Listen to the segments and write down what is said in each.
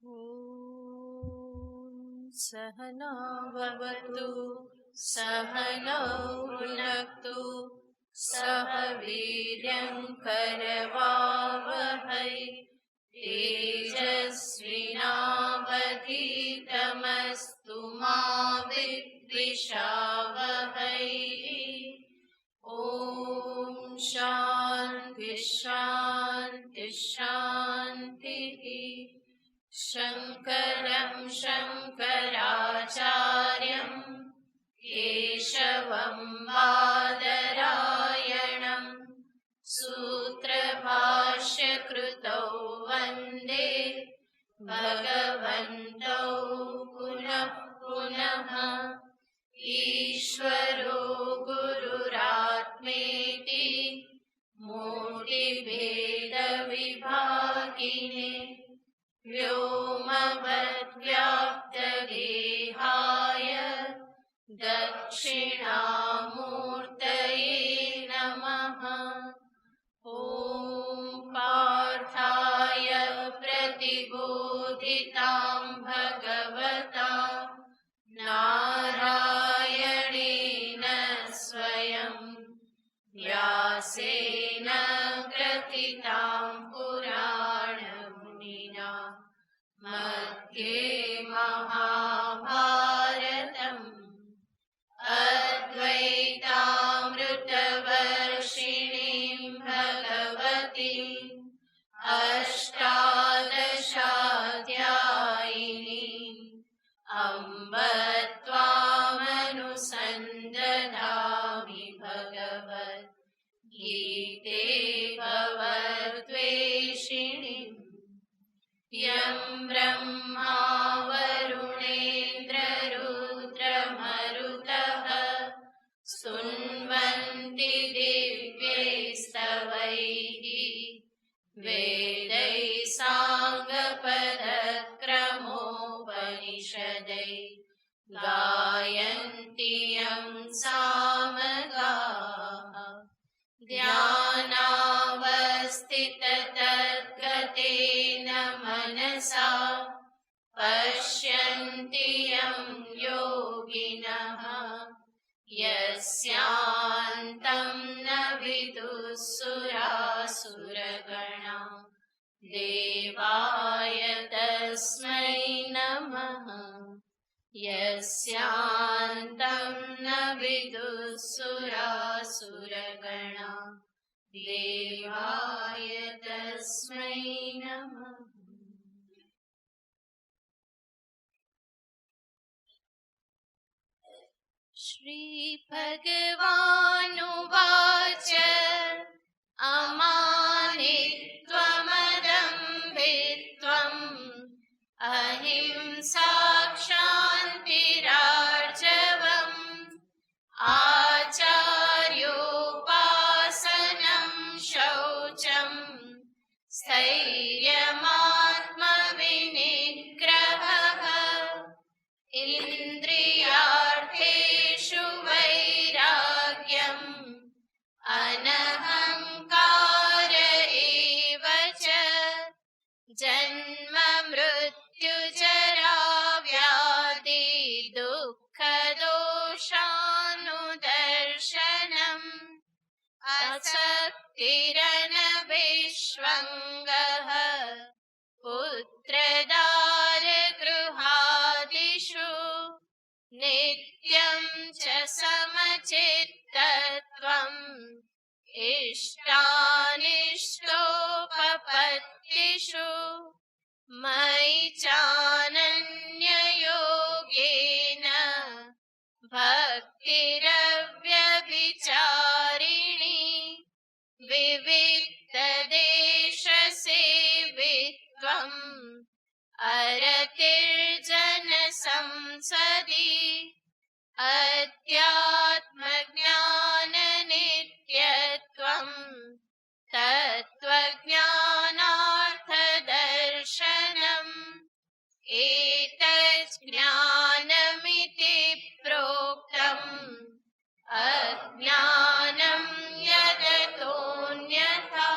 ॐ सहना भवतु सहनौ भुनक्तु सह वीर्यं करवावहै तेजस्विनावधीतमस्तु मा विद्विषावहै। ॐ शान्ति शान्ति शान्तिः। शङ्करं शङ्कराचार्यं केशवं बादरायणं सूत्रभाष्यकृतौ वन्दे भगवन्तौ पुनः पुनः। ईश्वरो गुरुरात्मेति मूर्तिभेदविभागिने व्योमवद्व्याप्तदेहाय दक्षिणामूर्तये नमः। ॐ पार्थाय प्रतिबोधितां भगवता नारायणेन स्वयं व्यासेन ग्रथितां पुराणमुनिना मध्ये महाभारतम् अद्वैतामृतवर्षिणीं भगवतीम् अष्टादशाध्यायिनीम् अम्ब त्वामनुसन्दधामि भगवद्गीते भवद्वेषिणीम्। यं ब्रह्मा वरुणेन्द्ररुद्रमरुतः स्तुन्वन्ति दिव्यैस्तवैः वेदैः साङ्गपदक्रमोपनिषदैः गायन्ति यं सामगाः। ध्यानावस्थिततद्गतेन मनसा पश्यन्ति यं योगिनः यस्यान्तं न विदुःसुरासुरगणा देवाय तस्मै नमः। यस्यान्तं न विदुःसुरासुरगणा देवाय तस्मै नमः। श्रीभगवानुवाच अमानित्वमदम्भित्वम् अहिंसा क्षान्तिरार्जवम् आचार्योपासनं शौचं स्थैर्यमात्मविनिग्रहः इन्द्रियार्थेषु वैराग्यम् अनहङ्कार एव च जन्म मृत्युजरा व्याधि दुःखदोषानुदर्शनम् असक्तिरनभिष्वङ्गः पुत्रदारगृहादिषु नित्यं च समचित्तत्वम् इष्टानिष्टोपपत्तिषु मयि चानन्ययोगेन भक्तिरव्यभिचारिणी विविक्तदेशसेवित्वम् अरतिर्जनसंसदि अध्यात्मज्ञाननित्यत्वम् तत्त्वज्ञानार्थदर्शनम् एतत् ज्ञानमिति प्रोक्तम् अज्ञानं यदतोऽन्यथा।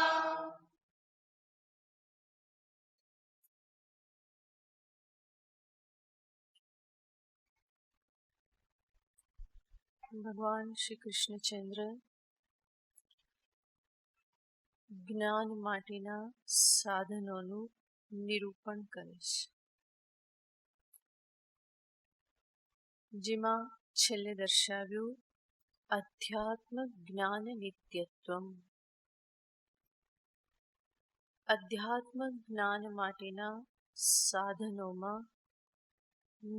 ભગવાન શ્રી કૃષ્ણચંદ્ર જ્ઞાન માટેના સાધનોનું નિરૂપણ કરે છે, જેમાં છેલ્લે દર્શાવ્યું અધ્યાત્મ જ્ઞાન નિત્યત્વમ. અધ્યાત્મ જ્ઞાન માટેના સાધનોમાં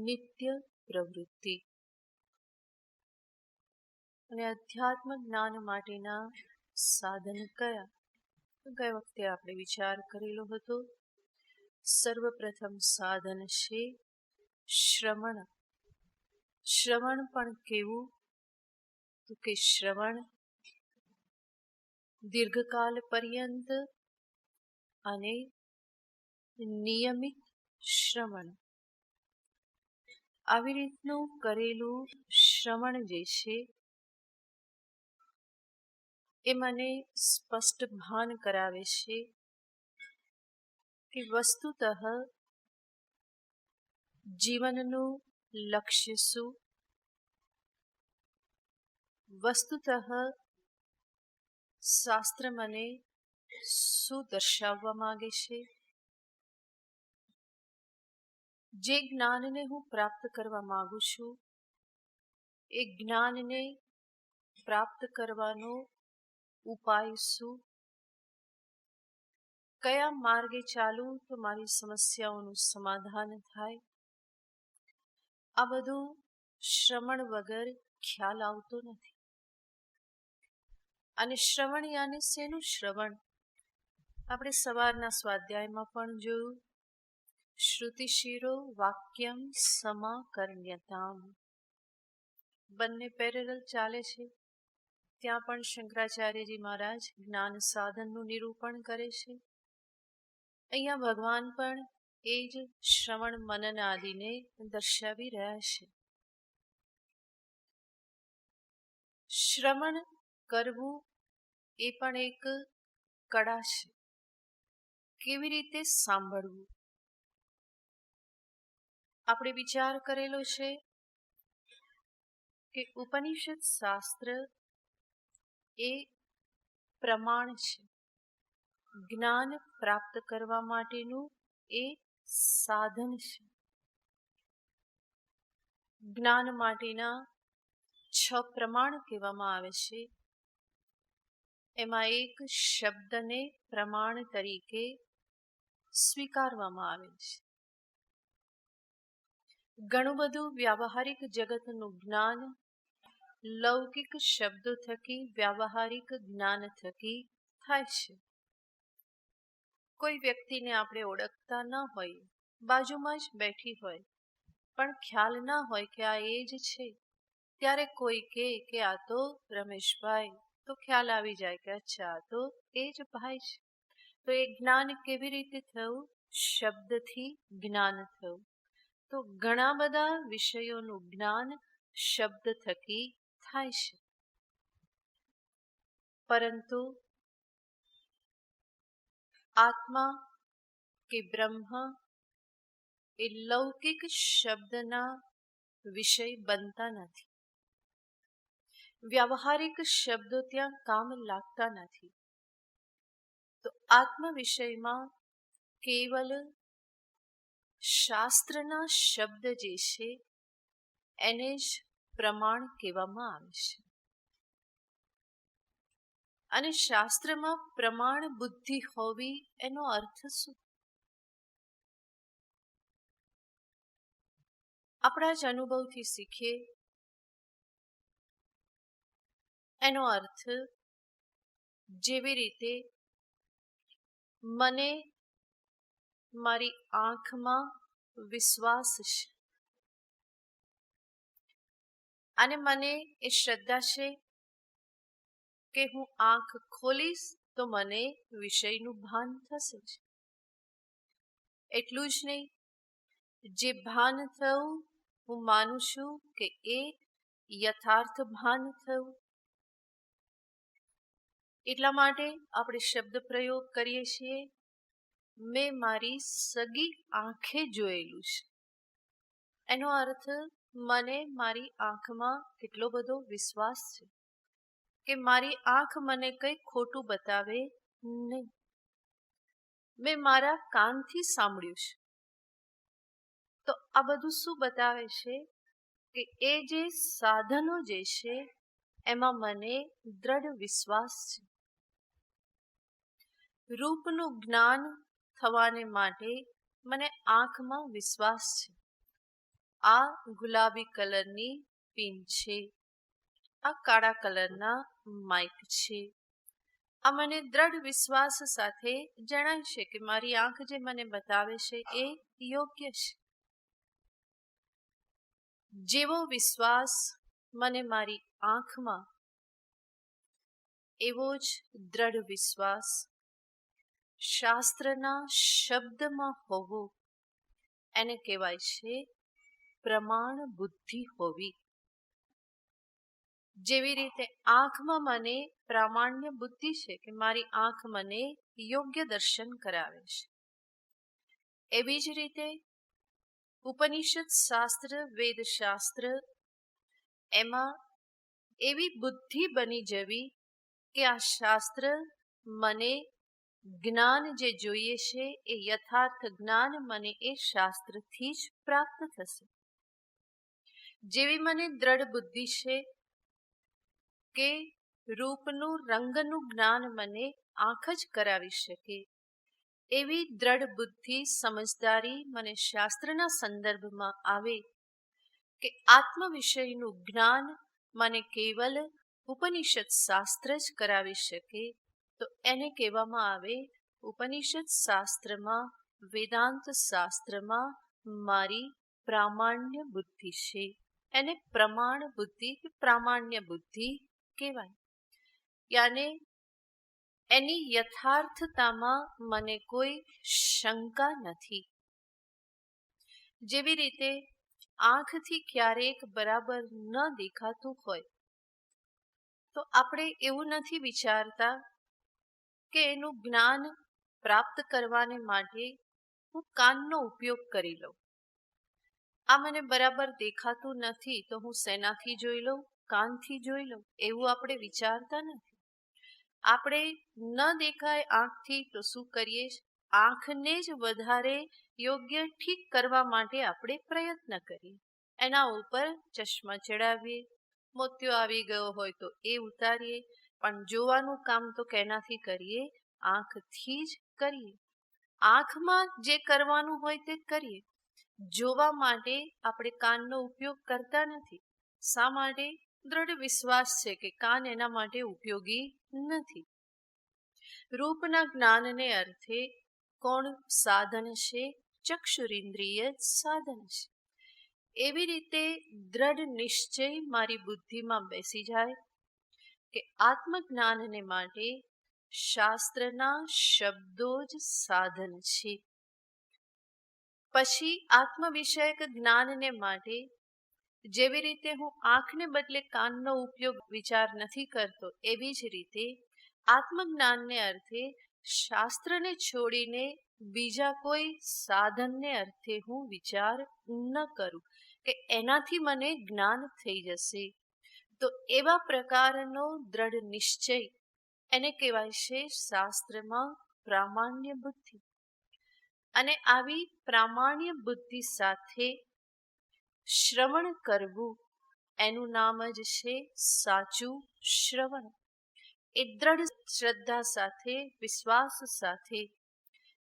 નિત્ય પ્રવૃત્તિ. અને અધ્યાત્મ જ્ઞાન માટેના સાધન કયા? ગઈ વખતે આપણે વિચાર કરેલો હતો. સર્વપ્રથમ સાધન છે શ્રવણ. શ્રવણ પણ કેવું? તો કે શ્રવણ દીર્ઘકાલ પર્યંત અને નિયમિત શ્રવણ. આવી રીતનું કરેલું શ્રવણ જે છે એ મને સ્પષ્ટ ભાન કરાવે છે કે વસ્તુતઃ જીવનનું લક્ષ્ય શું? વસ્તુતઃ શાસ્ત્ર મને શું દર્શાવવા માંગે છે? જે જ્ઞાનને હું પ્રાપ્ત કરવા માંગુ છું એ જ્ઞાનને પ્રાપ્ત કરવાનો ઉપાય શું? કયા માર્ગે ચાલું તો મારી સમસ્યાઓનું સમાધાન થાય? આ બધું શ્રવણ વગર ખ્યાલ આવતો નથી. અને શ્રવણ યાને શેનું શ્રવણ? આપણે સવારના સ્વાધ્યાયમાં પણ જોયું, શ્રુતિશિરો વાક્યમ સમાકર્ણ્યતામ. બંને પેરેલલ ચાલે છે. ત્યાં પણ શંકરાચાર્યજી મહારાજ જ્ઞાન સાધનનું નિરૂપણ કરે છે. અહીંયા ભગવાન પણ એ જ શ્રવણ મનન આદિને દર્શાવી રહ્યા છે. શ્રવણ કરવું એ પણ એક કળા છે. કેવી રીતે સાંભળવું? આપણે વિચાર કરેલો છે કે ઉપનિષદ શાસ્ત્ર એ પ્રમાણ છે. જ્ઞાન પ્રાપ્ત કરવા માટેનું એ સાધન છે. જ્ઞાન માટેના 6 પ્રમાણ કહેવામાં આવે છે. એમાં એક શબ્દને પ્રમાણ તરીકે સ્વીકારવામાં આવે છે. ઘણું બધું વ્યાવહારિક જગતનું જ્ઞાન લૌકિક શબ્દો થકી, વ્યાવહારિક જ્ઞાન થકી થાય છે. કોઈ વ્યક્તિને આપણે ઓળખતા ન હોય, બાજુમાં જ બેઠી હોય, પણ ખ્યાલ ના હોય કે આ એ જ છે, ત્યારે કોઈ કહે કે આ તો રમેશભાઈ, તો ખ્યાલ આવી જાય કે અચ્છા આ તો એ જ ભાઈ છે. તો એ જ્ઞાન કેવી રીતે થયું? શબ્દથી જ્ઞાન થયું. તો ઘણા બધા વિષયોનું જ્ઞાન શબ્દ થકી થાય છે. પરંતુ આત્મા કે બ્રહ્મ એ લૌકિક શબ્દના વિષય બનતા નથી. વ્યાવહારિક શબ્દો ત્યાં કામ લાગતા નથી. તો આત્મ વિષયમાં કેવલ શાસ્ત્રના શબ્દ જે છે એને જ પ્રમાણ કહેવામાં આવે છે. અને શાસ્ત્રમાં પ્રમાણ બુદ્ધિ હોવી એનો અર્થ શું? આપણા જ અનુભવથી શીખીએ. એનો અર્થ જેવી રીતે મને મારી આંખમાં વિશ્વાસ છે અને મને એ શ્રદ્ધા છે કે હું આંખ ખોલીશ તો મને વિષયનું ભાન થશે જ. એટલું જ નહીં, જે ભાન થયું હું માનું છું કે એ યથાર્થ ભાન થયું. એટલા માટે આપણે શબ્દ પ્રયોગ કરીએ છીએ, મેં મારી સગી આંખે જોયેલું છે. એનો અર્થ મને મારી આંખમાં કેટલો બધો વિશ્વાસ છે કે મારી આંખ મને કંઈ ખોટું બતાવે નહીં. મેં મારા કાનથી સાંભળ્યું છે. તો આ બધું શું બતાવે છે કે એ જે સાધનો જે છે એમાં મને દ્રઢ વિશ્વાસ છે. રૂપનું જ્ઞાન થવાને માટે મને આંખમાં વિશ્વાસ છે. આ ગુલાબી કલરની પિન છે, આ કાળા કલરના માઇક છે. આ મને દ્રઢ વિશ્વાસ સાથે જણાય છે કે મારી આંખ જે મને બતાવે છે એ યોગ્ય છે. જેવો વિશ્વાસ મને મારી આંખમાં, એવો જ દ્રઢ વિશ્વાસ શાસ્ત્રના શબ્દમાં હોવો એને કહેવાય છે પ્રમાણ બુદ્ધિ હોવી. જેવી રીતે આંખમાં મને પ્રામાણ્ય બુદ્ધિ છે કે મારી આંખ મને યોગ્ય દર્શન કરાવે છે, એવી જ રીતે ઉપનિષદ શાસ્ત્ર, વેદશાસ્ત્ર એમાં એવી બુદ્ધિ બની જવી કે આ શાસ્ત્ર મને જ્ઞાન જે જોઈએ છે એ યથાર્થ જ્ઞાન મને એ શાસ્ત્રથી જ પ્રાપ્ત થશે. જેવી મને દ્રઢ બુદ્ધિ છે કે રૂપનું, રંગનું જ્ઞાન મને આંખ જ કરાવી શકે, એવી દ્રઢ બુદ્ધિ, સમજદારી મને શાસ્ત્રના સંદર્ભમાં આવે કે આત્મ વિષયનું જ્ઞાન મને કેવલ ઉપનિષદ શાસ્ત્ર જ કરાવી શકે, તો એને કહેવામાં આવે ઉપનિષદ શાસ્ત્રમાં, વેદાંત શાસ્ત્રમાં મારી પ્રામાણ્ય બુદ્ધિ છે. એને પ્રમાણ બુદ્ધિ કે પ્રામાણ્ય બુદ્ધિ કહેવાય. યાને એની યથાર્થતામાં મને કોઈ શંકા નથી. જેવી રીતે આંખથી ક્યારેક બરાબર ન દેખાતું હોય તો આપણે એવું નથી વિચારતા કે એનું જ્ઞાન પ્રાપ્ત કરવાને માટે હું કાનનો ઉપયોગ કરી લઉં. આ મને બરાબર દેખાતું નથી તો હું શેનાથી જોઈ લઉં? કાનથી જોઈ લઉં. એવું આપણે વિચારતા નથી. આપણે ન દેખાય આંખથી તો શું કરીએ? આંખને જ વધારે યોગ્ય ઠીક કરવા માટે આપણે પ્રયત્ન કરીએ. એના ઉપર ચશ્મા ચડાવીએ, મોતિયો આવી ગયો હોય તો એ ઉતારીએ, પણ જોવાનું કામ તો કેનાથી કરીએ? આંખથી જ કરીએ. આંખમાં જે કરવાનું હોય તે કરીએ. જોવા માટે આપણે કાનનો ઉપયોગ કરતા નથી. શા માટે? દ્રઢ વિશ્વાસ છે કે કાન એના માટે ઉપયોગી નથી. રૂપના જ્ઞાનને અર્થે કોણ સાધન છે? ચક્ષુરિન્દ્રિય સાધન છે. એવી રીતે દ્રઢ નિશ્ચય મારી બુદ્ધિમાં બેસી જાય કે આત્મજ્ઞાનને માટે શાસ્ત્રના શબ્દો જ સાધન છે. પછી આત્મ વિષયક જ્ઞાનને માટે જેવી રીતે હું આંખને બદલે કાનનો ઉપયોગ વિચાર નથી કરતો, એવી જ રીતે આત્મજ્ઞાનને અર્થે શાસ્ત્રને છોડીને બીજા કોઈ સાધનને અર્થે હું વિચાર ન કરું કે એનાથી મને જ્ઞાન થઈ જશે. તો એવા પ્રકારનો દ્રઢ નિશ્ચય એને કહેવાય છે શાસ્ત્રમાં પ્રામાણ્ય બુદ્ધિ. અને આવી પ્રામાણ્ય બુદ્ધિ સાથે શ્રવણ કરવું એનું નામ જ છે સાચું શ્રવણ. એ દ્રઢ શ્રદ્ધા સાથે, વિશ્વાસ સાથે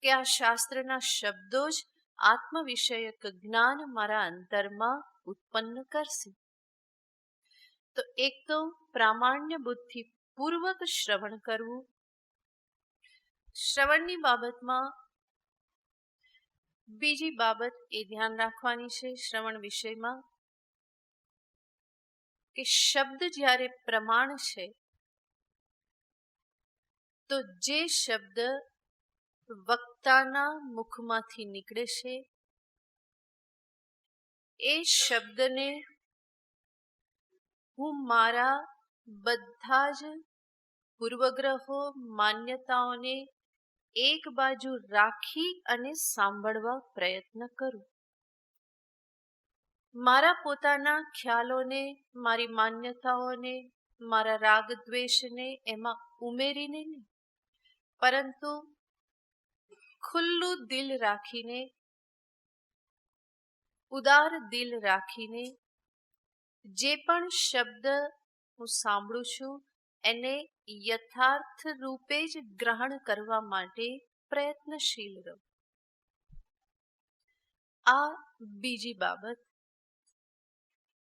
કે આ શાસ્ત્રના શબ્દો જ આત્મ વિષયક જ્ઞાન મારા અંતરમાં ઉત્પન્ન કરશે. તો એક તો પ્રામાણ્ય બુદ્ધિ પૂર્વક શ્રવણ કરવું. શ્રવણની બાબતમાં બીજી બાબત એ ધ્યાન રાખવાની છે શ્રવણ વિષયમાં કે શબ્દ જ્યારે પ્રમાણ છે તો જે શબ્દ વક્તાના મુખમાંથી નીકળે છે એ શબ્દને હું મારા બધા જ પૂર્વગ્રહો, માન્યતાઓને એક બાજુ રાખી અને સાંભળવા પ્રયત્ન કરું. મારા પોતાના ખ્યાલોને, મારી માન્યતાઓને, મારા રાગ દ્વેષને એમાં ઉમેરીને નહીં, પરંતુ ખુલ્લું દિલ રાખીને, ઉદાર દિલ રાખીને જે પણ શબ્દ હું સાંભળું છું એને યથાર્થ રૂપે જ ગ્રહણ કરવા માટે પ્રયત્નશીલ રહું. આ બીજી બાબત.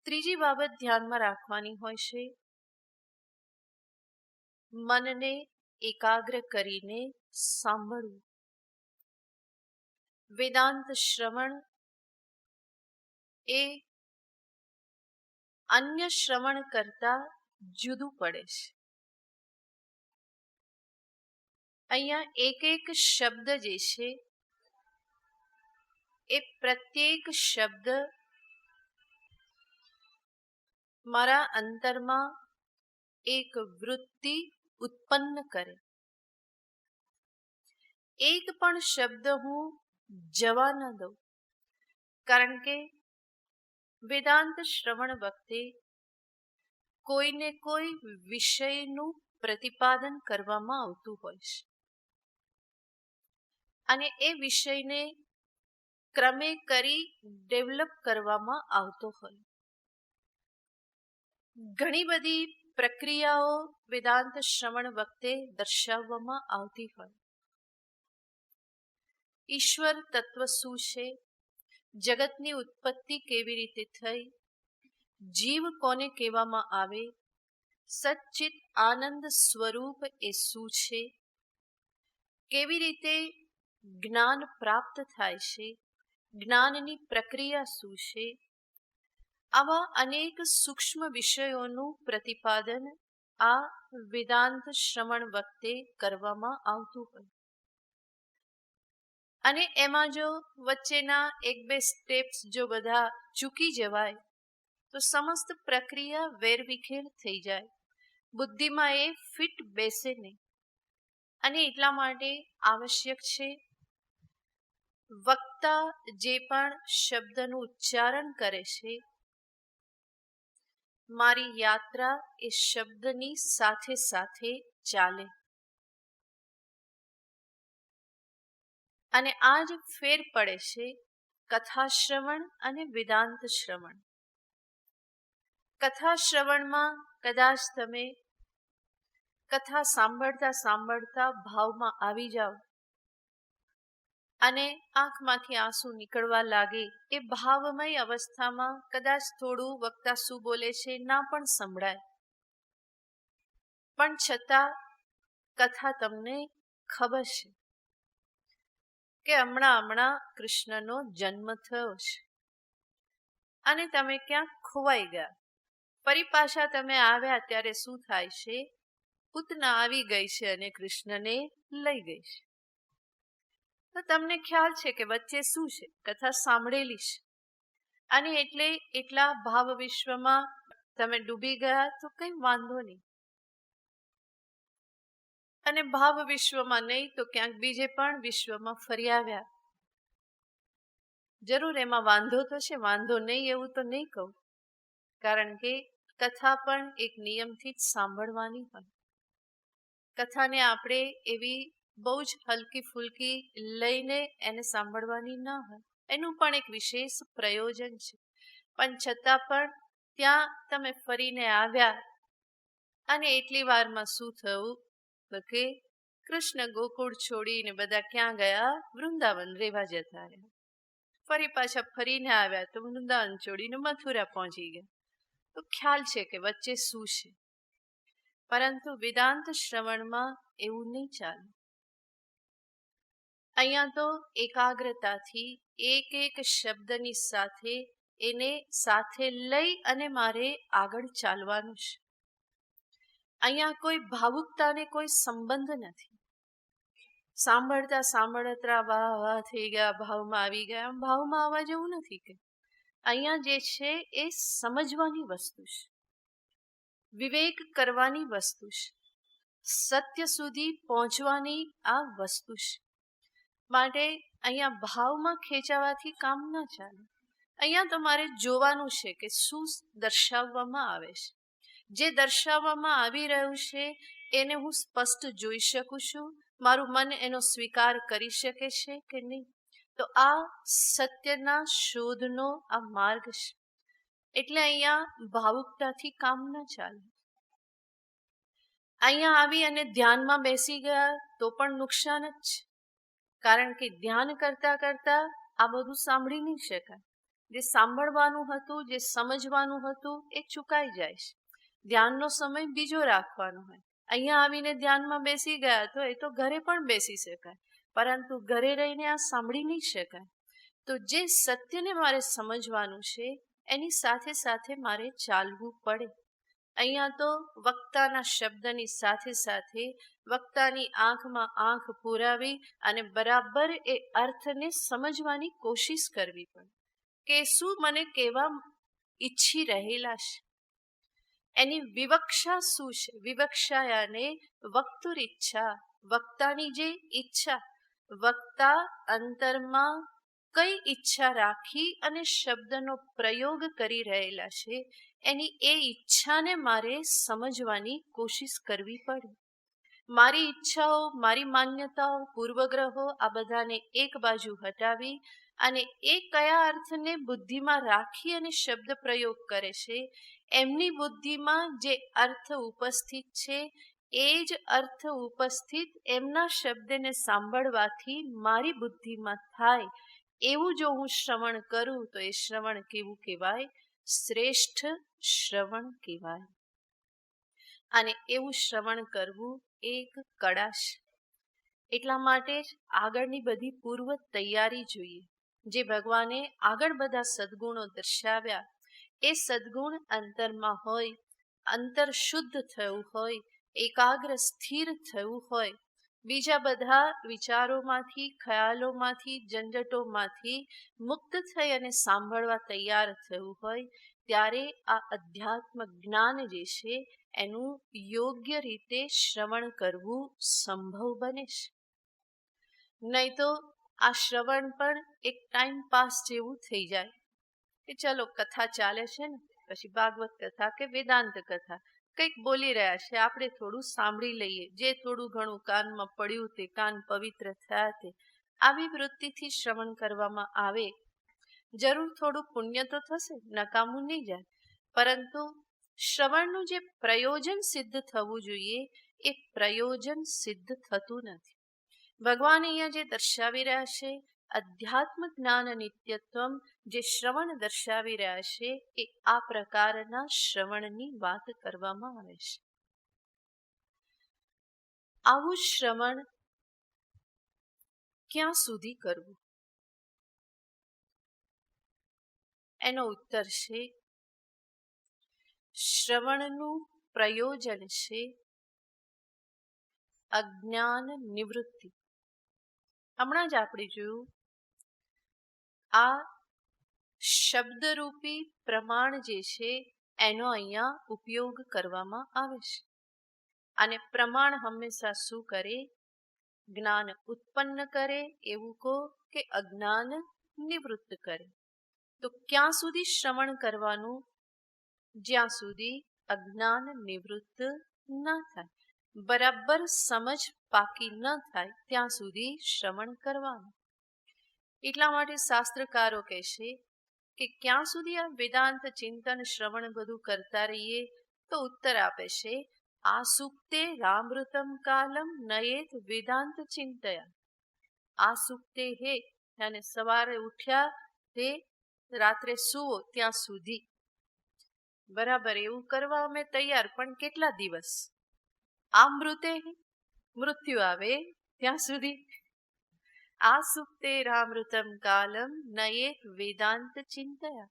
ત્રીજી બાબત ધ્યાનમાં રાખવાની હોય છે, મનને એકાગ્ર કરીને સાંભળવું. વેદાંત શ્રવણ એ અન્ય શ્રવણ કરતા જુદું પડે છે. અહીંયા એક એક શબ્દ જે છે એ પ્રત્યેક શબ્દ મારા અંતરમાં એક વૃત્તિ ઉત્પન્ન કરે. એક પણ શબ્દ હું જવા ન દઉં, કારણ કે વેદાંત શ્રવણ વખતે કોઈને કોઈ વિષયનું પ્રતિપાદન કરવામાં આવતું હોય છે અને એ વિષયને ક્રમે કરી ડેવલપ કરવામાં આવતો હોય. ઘણી બધી પ્રક્રિયાઓ વેદાંત શ્રવણ વખતે દર્શાવવામાં આવતી હોય. ઈશ્વર તત્વ શું છે, જગતની ઉત્પત્તિ કેવી રીતે થઈ, જીવ કોને કહેવામાં આવે, સચ્ચિત આનંદ સ્વરૂપ એ શું છે, કેવી રીતે જ્ઞાન પ્રાપ્ત થાય છે, જ્ઞાનની પ્રક્રિયા શું છે, આવા અનેક સૂક્ષ્મ વિષયોનું પ્રતિપાદન આ વેદાંત શ્રવણ વખતે કરવામાં આવતું હોય. અને એમાં જો વચ્ચેના એક બે સ્ટેપ્સ જો બધા ચૂકી જવાય તો સમસ્ત પ્રક્રિયા વેરવિખેર થઈ જાય, બુદ્ધિમાં એ ફિટ બેસે નહીં. અને એટલા માટે આવશ્યક છે વક્તા જે પણ શબ્દનું ઉચ્ચારણ કરે છે, મારી યાત્રા એ શબ્દની સાથે સાથે ચાલે. અને આ જ ફેર પડે છે કથા શ્રવણ અને વેદાંત શ્રવણ. કથા શ્રવણમાં કદાચ તમે કથા સાંભળતા સાંભળતા ભાવમાં આવી જાઓ અને આંખમાંથી આંસુ નીકળવા લાગે. એ ભાવમય અવસ્થામાં કદાચ થોડું વક્તા શું બોલે છે ના પણ સંભળાય, પણ છતાં કથા તમને ખબર છે કે હમણાં કૃષ્ણનો જન્મ થયો છે અને તમે ક્યાંક ખોવાઈ ગયા. ફરી પાછા તમે આવ્યા ત્યારે શું થાય છે, પૂતના આવી ગઈ છે અને કૃષ્ણને લઈ ગઈ છે. તો તમને ખ્યાલ છે કે વચ્ચે શું છે, કથા સાંભળેલી છે અને એટલે એટલા ભાવ વિશ્વમાં તમે ડૂબી ગયા તો કંઈ વાંધો નહીં. અને ભાવ વિશ્વમાં નહીં તો ક્યાંક બીજે પણ વિશ્વમાં ફરી આવ્યા. જરૂર એમાં વાંધો તો છે, વાંધો નહીં એવું તો નહીં કહું, કારણ કે કથા પણ એક નિયમથી જ સાંભળવાની હોય. કથાને આપણે એવી બહુ જ હલકી ફૂલકી લઈને એને સાંભળવાની ના હોય. એનું પણ એક વિશેષ પ્રયોજન છે. પણ છતાં પણ ત્યાં તમે ફરીને આવ્યા અને એટલી વારમાં શું થયું તો કે કૃષ્ણ ગોકુળ છોડીને બધા ક્યાં ગયા, વૃંદાવન રહેવા જતા રહ્યા. ફરી પાછા ફરીને આવ્યા તો વૃંદાવન છોડીને મથુરા પહોંચી ગયા. તો ખ્યાલ છે કે વચ્ચે શું છે. પરંતુ વેદાંત શ્રવણમાં એવું નહીં ચાલે. અહીંયા તો એકાગ્રતાથી એક એક શબ્દની સાથે એને સાથે લઈ અને મારે આગળ ચાલવાનું છે. અહીંયા કોઈ ભાવુકતાને કોઈ સંબંધ નથી. સાંભળતા સાંભળતા વાહ વાહ થઈ ગયા, ભાવમાં આવી ગયા. ભાવમાં આવવા જેવું નથી. કે અહીંયા જે છે એ સમજવાની વસ્તુ છે, વિવેક કરવાની વસ્તુ છે, સત્ય સુધી પહોંચવાની આ વસ્તુ છે. માટે અહીંયા ભાવમાં ખેંચાવાથી કામ ના ચાલે. અહીંયા તમારે જોવાનું છે કે શું દર્શાવવામાં આવે છે. જે દર્શાવવામાં આવી રહ્યું છે એને હું સ્પષ્ટ જોઈ શકું છું, મારું મન એનો સ્વીકાર કરી શકે છે કે નહીં. તો આ સત્યના શોધનો આ માર્ગ છે. એટલે અહીંયા ભાવુકતાથી કામ ન ચાલે. અહીંયા આવી અને ધ્યાનમાં બેસી ગયા તો પણ નુકસાન જ છે, કારણ કે ધ્યાન કરતા કરતા આ બધું સાંભળી નહીં શકાય. જે સાંભળવાનું હતું, જે સમજવાનું હતું એ ચૂકાઈ જાય છે. ધ્યાનનો સમય બીજો રાખવાનો હોય. અહીંયા આવીને ધ્યાનમાં બેસી ગયા તો એ તો ઘરે પણ બેસી શકાય, પરંતુ ઘરે રહીને આ સાંભળી નહીં શકાય. તો જે સત્યને મારે સમજવાનું છે એની સાથે સાથે મારે ચાલવું પડે. અહીંયા તો વક્તાના શબ્દની સાથે સાથે વક્તાની આંખમાં આંખ પુરાવી અને બરાબર એ અર્થને સમજવાની કોશિશ કરવી પડે કે શું મને કહેવા ઈચ્છી રહેલા છે. એની વિવક્ષા શું છે? વિવક્ષાયાને વક્તુર ઈચ્છા, વક્તાની જે ઈચ્છા, વક્તા અંતરમાં કઈ ઈચ્છા રાખી અને શબ્દનો પ્રયોગ કરી રહેલા છે એની એ ઈચ્છાને મારે સમજવાની કોશિશ કરવી પડે. મારી ઈચ્છાઓ, મારી માન્યતાઓ, પૂર્વગ્રહો આ બધાને એક બાજુ હટાવી અને એ કયા અર્થને બુદ્ધિમાં રાખી અને શબ્દ પ્રયોગ કરે છે, એમની બુદ્ધિમાં જે અર્થ ઉપસ્થિત છે એ જ અર્થ ઉપસ્થિત એમના શબ્દને સાંભળવાથી મારી બુદ્ધિમાં થાય એવું જો હું શ્રવણ કરું તો એ શ્રવણ કેવું કહેવાય? શ્રેષ્ઠ શ્રવણ કહેવાય. અને એવું શ્રવણ કરવું એક કળા છે. એટલા માટે જ આગળની બધી પૂર્વ તૈયારી જોઈએ. જે ભગવાને આગળ બધા સદ્ગુણો દર્શાવ્યા એ સદ્ગુણ અંતરમાં હોય, અંતર શુદ્ધ થયું હોય, એકાગ્ર સ્થિર થયું હોય, બીજા બધા વિચારોમાંથી, ખ્યાલોમાંથી, ઝંઝટોમાંથી મુક્ત થઈ અને સાંભળવા તૈયાર થયું હોય, ત્યારે આ અધ્યાત્મ જ્ઞાન જે છે એનું યોગ્ય રીતે શ્રવણ કરવું સંભવ બને છે. નહીં તો આ શ્રવણ પણ એક ટાઈમ પાસ જેવું થઈ જાય કે ચલો કથા ચાલે છે ને, પછી ભાગવત કથા કે વેદાંત કથા કંઈક બોલી રહ્યા છે, આપણે થોડું સાંભળી લઈએ, જે થોડું ઘણું કાનમાં પડ્યું તે કાન પવિત્ર થયા તે. આવી વૃત્તિથી શ્રવણ કરવામાં આવે, જરૂર થોડું પુણ્ય તો થશે, નકામું નહીં જાય, પરંતુ શ્રવણનું જે પ્રયોજન સિદ્ધ થવું જોઈએ એ પ્રયોજન સિદ્ધ થતું નથી. ભગવાન અહીંયા જે દર્શાવી રહ્યા છે અધ્યાત્મ જ્ઞાન નિત્યત્વમ, જે શ્રવણ દર્શાવી રહ્યા છે એ આ પ્રકારના શ્રવણની વાત કરવામાં આવે છે. આવું શ્રવણ ક્યાં સુધી કરવું? એનો ઉત્તર છે શ્રવણનું પ્રયોજન છે અજ્ઞાન નિવૃત્તિ. હમણાં જ આપણે જોયું આ શબ્દરૂપી પ્રમાણ જે છે એનો અહીંયા ઉપયોગ કરવામાં આવે છે. અને પ્રમાણ હંમેશા શું કરે? જ્ઞાન ઉત્પન્ન કરે એવું કહો કે અજ્ઞાન નિવૃત્ત કરે. તો ક્યાં સુધી શ્રવણ કરવાનું? જ્યાં સુધી અજ્ઞાન નિવૃત્ત ન થાય, બરાબર સમજ પાકી ન થાય ત્યાં સુધી શ્રવણ કરવાનું. એટલા માટે શાસ્ત્રકારો કહેશે કે ક્યાં સુધી આ વેદાંત ચિંતન શ્રવણ બધું કરતા રહીએ? તો ઉત્તર આપે છે આ સુક્તે રામૃતમ કાલમ નયેત વેદાંત ચિંતયા. આ સુક્તે હે અને સવારે ઉઠ્યા તે રાત્રે સુવો ત્યાં સુધી. બરાબર, એવું કરવા અમે તૈયાર, પણ કેટલા દિવસ? આ મૃતે મૃત્યુ આવે ત્યાં સુધી. આ સુક્તે રામૃતમ કાલમ નયેત વેદાંત ચિંતયા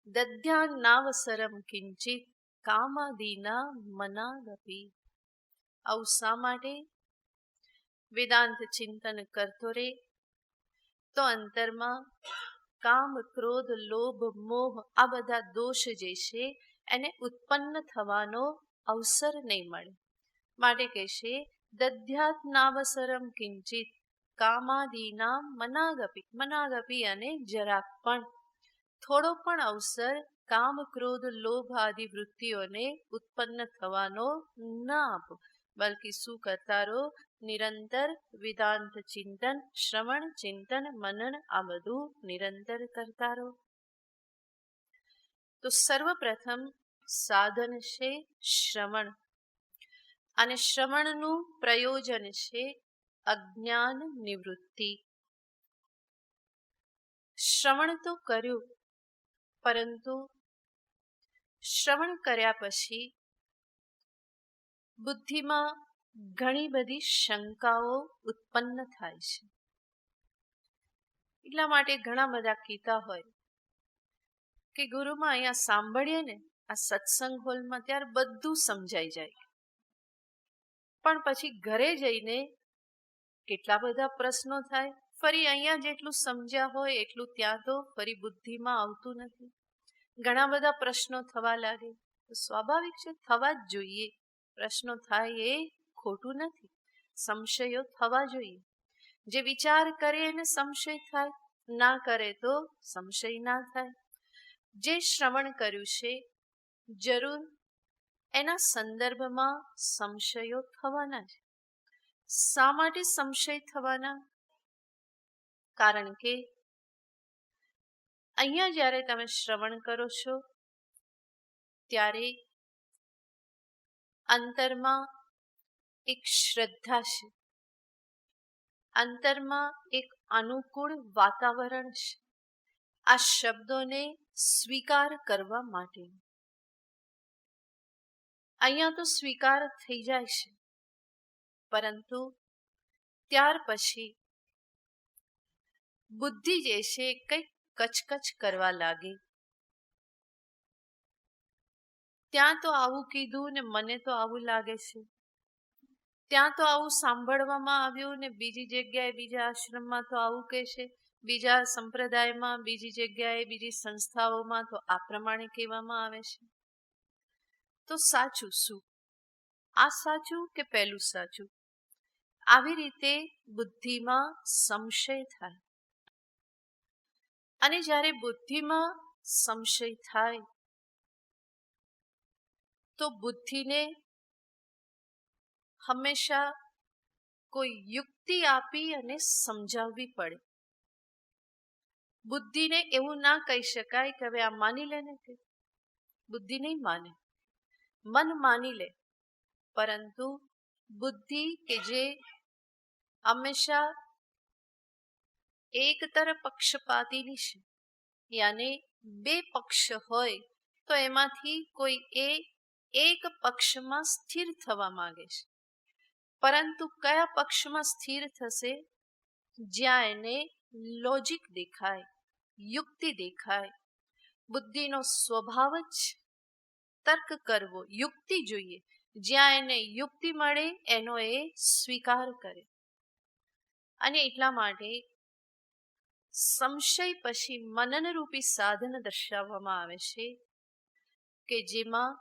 દધ્યાન નાવસરમ કિંચિત કામાદીના મનાદપી. આવું શા માટે? વેદાંત ચિંતન કરતો રે તો અંતરમાં કામ, ક્રોધ, લોભ, મોહ આ બધા દોષ જે છે એને ઉત્પન્ન થવાનો અવસર નહીં મળે. માટે કહેશે દધ્યાત નાવસરમ કિંચિત, કામાદિના મનાગપી અને જરાક પણ થોડો પણ અવસર કામ ક્રોધ લોભ આદિ વૃત્તિઓને ઉત્પન્ન થવાનો ન આપો, બલ્કિ શું કરતા રહો? નિરંતર વેદાંત ચિંતન, શ્રવણ ચિંતન મનન આ બધું નિરંતર કરતા રહો. તો સર્વપ્રથમ સાધન છે શ્રવણ, અને શ્રવણનું પ્રયોજન છે અજ્ઞાન નિવૃત્તિ. શ્રવણ તો કર્યું, પરંતુ શ્રવણ કર્યા પછી બુદ્ધિમાં ઘણી બધી શંકાઓ ઉત્પન્ન થાય છે. એટલા માટે ઘણા બધા કહેતા હોય કે ગુરુમાં અહીંયા સાંભળીએ ને આ સત્સંગ હોલમાં ત્યારે બધું સમજાઈ જાય, પણ પછી ઘરે જઈને કેટલા બધા પ્રશ્નો થાય. ફરી અહીંયા જેટલું સમજ્યા હોય એટલું ત્યાં તો ફરી બુદ્ધિમાં આવતું નથી. ઘણા બધા પ્રશ્નો થવા લાગે. તો સ્વાભાવિક છે, થવા જ જોઈએ. પ્રશ્નો થાય એ ખોટું નથી, સંશયો થવા જોઈએ. જે વિચાર કરે એને સંશય થાય, ના કરે તો સંશય ના થાય. જે શ્રવણ કર્યું છે જરૂર એના સંદર્ભમાં સંશયો થવાના છે. શા માટે સંશય થવાના? કારણ કે અહીંયા જ્યારે તમે શ્રવણ કરો છો ત્યારે અંતરમાં એક શ્રદ્ધા છે, અંતરમાં એક અનુકૂળ વાતાવરણ છે આ શબ્દોને સ્વીકાર કરવા માટે. અહીંયા તો સ્વીકાર થઈ જાય છે, પરંતુ ત્યાર પછી બુદ્ધિ જે છે કંઈક કચકચ કરવા લાગે. ત્યાં તો આવું કીધું ને મને તો આવું લાગે છે, ત્યાં તો આવું સાંભળવામાં આવ્યું ને બીજી જગ્યાએ બીજા આશ્રમમાં તો આવું કહે છે, બીજા સંપ્રદાયમાં બીજી જગ્યાએ બીજી સંસ્થાઓમાં તો આ પ્રમાણે કહેવામાં આવે છે. તો સાચું શું? આ સાચું કે પેલું સાચું? આવી રીતે બુદ્ધિમાં સંશય થાય. અને જ્યારે બુદ્ધિમાં સંશય થાય તો બુદ્ધિને હંમેશા કોઈ યુક્તિ આપી અને સમજાવવી પડે. બુદ્ધિને એવું ના કહી શકાય કે હવે આ માની લે ને, કે બુદ્ધિ નહીં માને, મન માની લે. પરંતુ બુદ્ધિ કે જે હંમેશા એક તરફ પક્ષપાતીની છે, યાને બે પક્ષ હોય તો એમાંથી કોઈ એક પક્ષમાં સ્થિર થવા માંગે છે. પરંતુ કયા પક્ષમાં સ્થિર થશે? જ્યાં એને લોજિક દેખાય, યુક્તિ દેખાય. બુદ્ધિનો સ્વભાવ જ તર્ક કરવો, યુક્તિ જોઈએ. જ્યાં એને યુક્તિ મળે એનો એ સ્વીકાર કરે. અને એટલા માટે સંશય પછી મનનરૂપી સાધન દર્શાવવામાં આવે છે કે જેમાં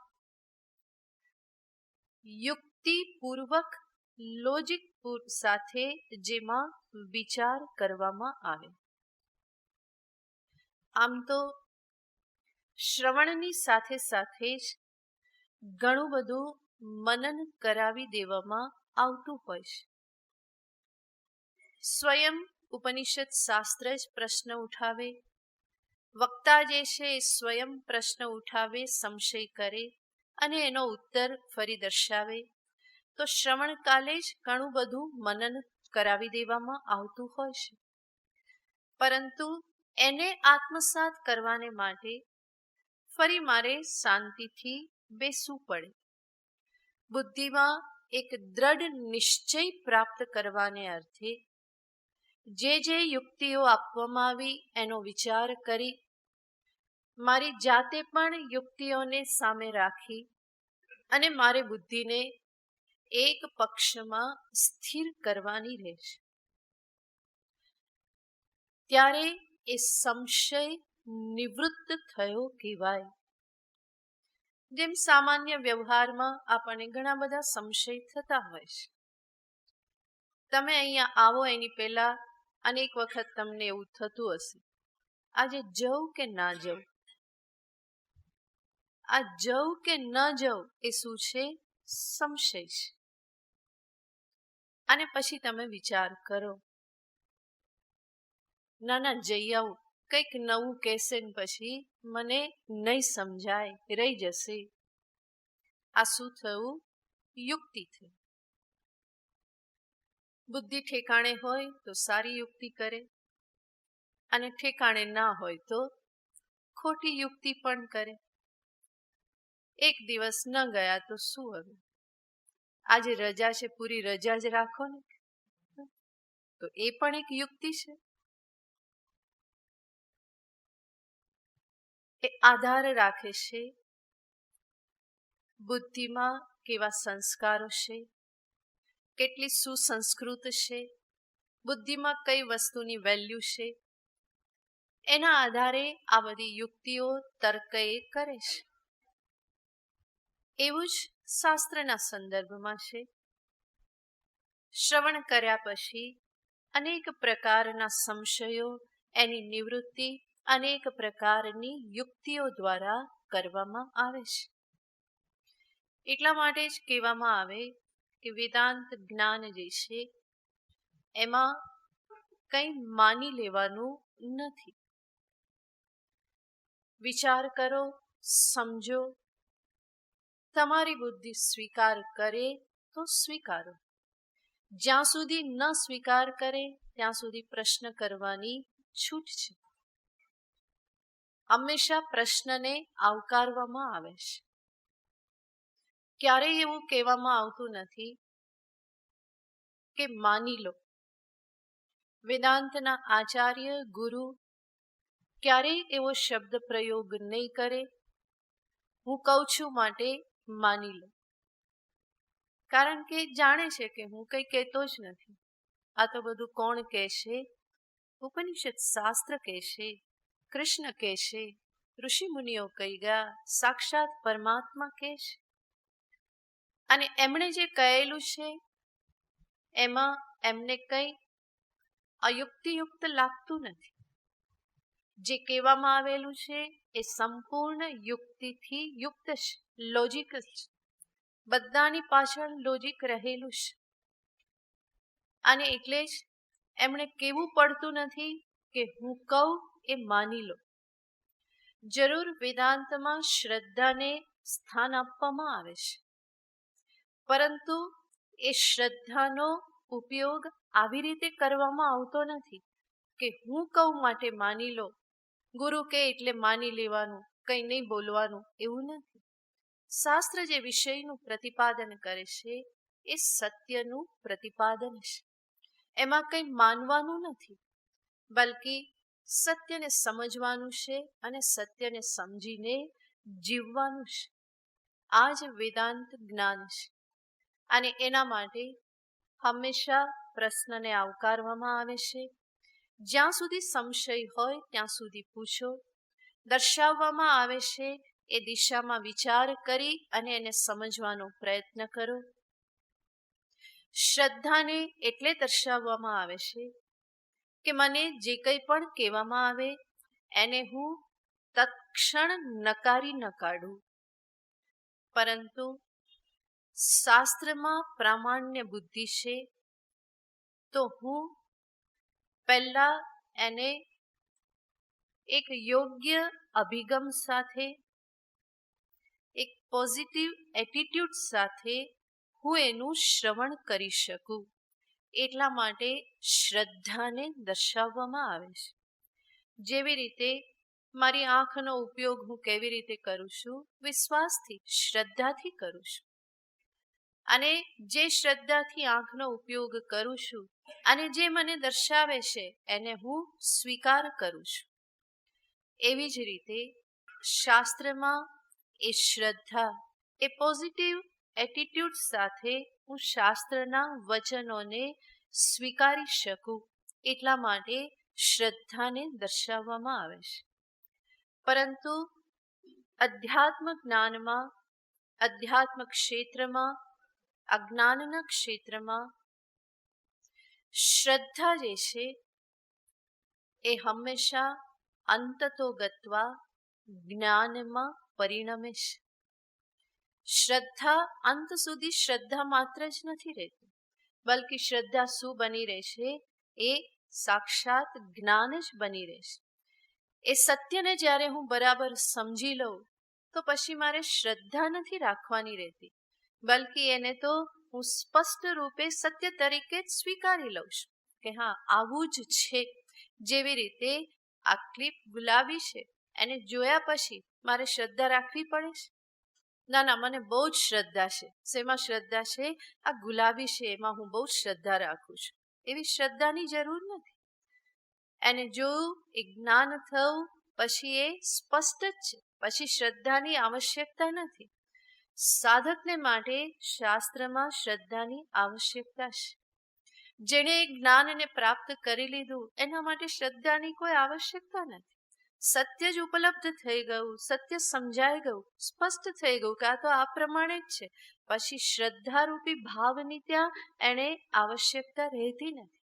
યુક્તિપૂર્વક લોજિક સાથે જેમાં વિચાર કરવામાં આવે. આમ તો શ્રવણની સાથે સાથે જ ઘણું બધું મનન કરાવી દેવામાં આવતું હોય છે. સ્વયં ઉપનિષદ શાસ્ત્ર જ પ્રશ્ન ઉઠાવે, વક્તા જે છે એ સ્વયં પ્રશ્ન ઉઠાવે, સંશય કરે અને એનો ઉત્તર ફરી દર્શાવે. તો શ્રવણ કાલે જ ઘણું બધું મનન કરાવી દેવામાં આવતું હોય છે. પરંતુ એને આત્મસાત કરવાને માટે ફરી મારે શાંતિથી બેસવું પડે. બુદ્ધિમાં એક દ્રઢ નિશ્ચય પ્રાપ્ત કરવાને અર્થે જે યુક્તિઓ આપવામાં આવી એનો વિચાર કરી, મારી જાતે પણ યુક્તિઓને સામે રાખી અને મારે બુદ્ધિને એક પક્ષમાં સ્થિર કરવાની રહેશે. ત્યારે એ સંશય નિવૃત્ત થયો કહેવાય. જેમ સામાન્ય વ્યવહારમાં આપણને ઘણા બધા સંશય થતા હોય છે. તમે અહીંયા આવો એની પહેલા અનેક વખત તમને એવું થતું હશે, આજે જવું કે ના જવું, આ જવું કે ન જવું એ શું છે? સંશય છે. અને પછી તમે વિચાર કરો, ના ના જઈ આવું, કંઈક નવું કહેશે ને પછી મને નહીં સમજાય, રહી જશે. આ શું થયું? યુક્તિ થઈ. બુદ્ધિ ઠેકાણે હોય તો સારી યુક્તિ કરે, અને ઠેકાણે ના હોય તો ખોટી યુક્તિ પણ કરે. એક દિવસ ન ગયા તો શું હવે? આજે રજા છે, પૂરી રજા જ રાખો ને, તો એ પણ એક યુક્તિ છે. એ આધાર રાખે છે બુદ્ધિમાં કેવા સંસ્કારો છે, કેટલી સુસંસ્કૃત છે, બુદ્ધિમાં કઈ વસ્તુની વેલ્યુ છે, એના આધારે આ બધી યુક્તિઓ તર્ક એ કરે છે. એવું જ શાસ્ત્રના સંદર્ભમાં છે. શ્રવણ કર્યા પછી અનેક પ્રકારના સંશયો, એની નિવૃત્તિ અનેક પ્રકારની યુક્તિઓ દ્વારા કરવામાં આવે છે. એટલા માટે જ કહેવામાં આવે કે વેદાંત જ્ઞાન જે છે એમાં કંઈ માની લેવાનું નથી. વિચાર કરો, સમજો, તમારી બુદ્ધિ સ્વીકાર કરે તો સ્વીકારો. જ્યાં સુધી ન સ્વીકાર કરે ત્યાં સુધી પ્રશ્ન કરવાની છૂટ છે. હંમેશા પ્રશ્નને આવકારવામાં આવે છે. ક્યારેય એવું કહેવામાં આવતું નથી કે માની લો. વેદાંતના આચાર્ય ગુરુ ક્યારેય એવો શબ્દ પ્રયોગ નહીં કરે, હું કહું છું માટે માની લો. કારણ કે જાણે છે કે હું કંઈ કહેતો જ નથી. આ તો બધું કોણ કહેશે? ઉપનિષદ શાસ્ત્ર કહેશે, કૃષ્ણ કહેશે, ઋષિ મુનિઓ કહી ગયા, સાક્ષાત પરમાત્મા કહેશે. અને એમણે જે કહેલું છે એમાં એમને કંઈ અયુક્તિયુક્ત લાગતું નથી. જે કહેવામાં આવેલું છે એ સંપૂર્ણ યુક્તિથી યુક્ત છે, લોજિક છે. બધાની પાછળ લોજિક રહેલું છે. અને એટલે જ એમણે કહેવું પડતું નથી કે હું કહું એ માની લો. જરૂર વેદાંતમાં શ્રદ્ધાને સ્થાન આપવામાં આવે છે, પરંતુ એ શ્રદ્ધાનો ઉપયોગ આવી રીતે કરવામાં આવતો નથી કે હું કહું માટે માની લો, ગુરુ કહે એટલે માની લેવાનું, કંઈ નહીં બોલવાનું, એવું નથી. શાસ્ત્ર જે વિષયનું પ્રતિપાદન કરે છે એ સત્યનું પ્રતિપાદન છે. એમાં કંઈ માનવાનું નથી, બલકે સત્યને સમજવાનું છે અને સત્યને સમજીને જીવવાનું છે. આ જ વેદાંત જ્ઞાન છે. અને એના માટે હંમેશા પ્રશ્નને આવકારવામાં આવે છે. જ્યાં સુધી સંશય હોય ત્યાં સુધી પૂછો. દર્શાવવામાં આવે છે એ દિશામાં વિચાર કરી અને એને સમજવાનો પ્રયત્ન કરો. શ્રદ્ધાને એટલે દર્શાવવામાં આવે છે કે મને જે કંઈ પણ કહેવામાં આવે એને હું તત્ક્ષણ નકારી ન કાઢું, પરંતુ શાસ્ત્રમાં પ્રામાણ્ય બુદ્ધિ છે તો હું પહેલા એને એક યોગ્ય અભિગમ સાથે, એક પોઝિટિવ એટીટ્યુડ સાથે હું એનું શ્રવણ કરી શકું. એટલા માટે શ્રદ્ધાને દર્શાવવામાં આવે છે. જેવી રીતે મારી આંખનો ઉપયોગ હું કેવી રીતે કરું છું? વિશ્વાસથી, શ્રદ્ધાથી કરું છું. અને જે શ્રદ્ધાથી આંખનો ઉપયોગ કરું છું અને જે મને દર્શાવે છે એને હું સ્વીકાર કરું છું. એવી જ રીતે શાસ્ત્રમાં એ શ્રદ્ધા, એ પોઝિટિવ એટીટ્યુડ સાથે હું શાસ્ત્રના વચનોને સ્વીકારી શકું. એટલા માટે શ્રદ્ધાને દર્શાવવામાં આવે છે. પરંતુ અધ્યાત્મ જ્ઞાનમાં, અધ્યાત્મ ક્ષેત્રમાં, અજ્ઞાનના ક્ષેત્રમાં શ્રદ્ધા જે છે એ હંમેશા અંતતો ગત્વા જ્ઞાનમાં પરિણમે છે. શ્રદ્ધા અંત સુધી શ્રદ્ધા માત્ર જ નથી રહેતી, બલ્કિ શ્રદ્ધા શું બની રહેશે? એ સાક્ષાત જ્ઞાન જ બની રહેશે. એ સત્યને જ્યારે હું બરાબર સમજી લઉં તો પછી મારે શ્રદ્ધા નથી રાખવાની રહેતી, બલ્કિ એને તો હું સ્પષ્ટ રૂપે સત્ય તરીકે જ સ્વીકારી લઉં છું કે હા, આવું જ છે. જેવી રીતે આ ક્લિપ ગુલાબી છે, એને જોયા પછી મારે શ્રદ્ધા રાખવી પડે છે? ના ના, મને બહુ જ શ્રદ્ધા છે. શેમાં શ્રદ્ધા છે? આ ગુલાબી છે એમાં હું બહુ જ શ્રદ્ધા રાખું છું. એવી શ્રદ્ધાની જરૂર નથી. એને જોયું, એ જ્ઞાન થયું, પછી એ સ્પષ્ટ જ છે. પછી શ્રદ્ધાની આવશ્યકતા નથી. સાધકને માટે શાસ્ત્રમાં શ્રદ્ધાની આવશ્યકતા છે. જેણે જ્ઞાનને પ્રાપ્ત કરી લીધું એના માટે શ્રદ્ધાની કોઈ આવશ્યકતા નથી. સત્ય જ ઉપલબ્ધ થઈ ગયું, સત્ય સમજાઈ ગયું, સ્પષ્ટ થઈ ગયું કે આ તો આ પ્રમાણે જ છે. પછી શ્રદ્ધારૂપી ભાવની ત્યાં એને આવશ્યકતા રહેતી નથી.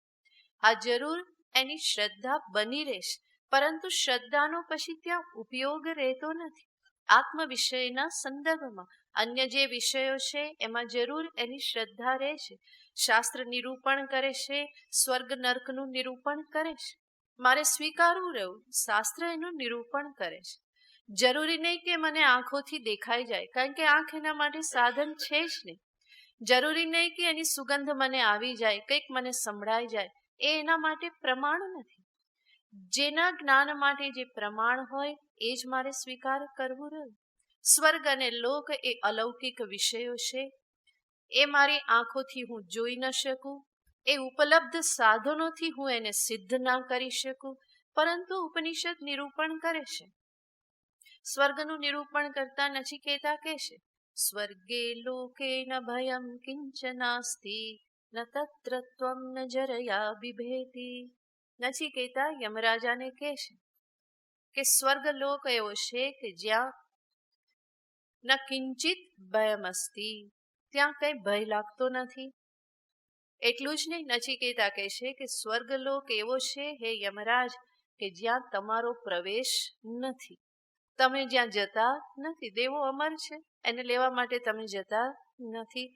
આ જરૂર એની શ્રદ્ધા બની રહેશે, પરંતુ શ્રદ્ધાનો પછી ત્યાં ઉપયોગ રહેતો નથી. આત્મ વિષયના સંદર્ભમાં અન્ય જે વિષયો છે એમાં જરૂર એની શ્રદ્ધા રહે છે. શાસ્ત્ર નિરૂપણ કરે છે, સ્વર્ગ નર્કનું નિરૂપણ કરે છે, મારે સ્વીકારવું રહ્યું, શાસ્ત્ર એનું નિરૂપણ કરે છે. જરૂરી નહીં કે મને આંખોથી દેખાઈ જાય, કારણ કે આંખ એના માટે સાધન છે જ નહીં. જરૂરી નહીં કે એની સુગંધ મને આવી જાય, કંઈક મને સંભળાઈ જાય, એ એના માટે પ્રમાણ નથી. જેના જ્ઞાન માટે જે પ્રમાણ હોય એ જ મારે સ્વીકાર કરવું રહ્યું. સ્વર્ગ અને લોક એ અલૌકિક વિષયો છે. એ મારી આંખોથી હું જોઈ ન શકું, એ ઉપલબ્ધ સાધનોથી હું એને સિદ્ધ ના કરી શકું, પરંતુ ઉપનિષદ નિરૂપણ કરે છે. સ્વર્ગનું નિરૂપણ કરતા નચિકેતા કહેશે, સ્વર્ગે લોકે ન ભયમ કિંચનાસ્તિ ન તત્ર ત્વમ ન જરયા બિભેતિ. નચિકેતા યમરાજાને કહેશે કે સ્વર્ગ લોક એવો છે કે જ્યાં ન કિંચિત ભયમ અસ્તિ, ત્યાં કઈ ભય લાગતો નથી. એટલું જ નહીં, નચિકેતા કહેશે કે સ્વર્ગલોક એવો છે હે યમરાજ કે જ્યાં તમારો પ્રવેશ નથી. તમે જ્યાં જતા નથી. દેવો અમર છે, એને લેવા માટે તમે જતા નથી.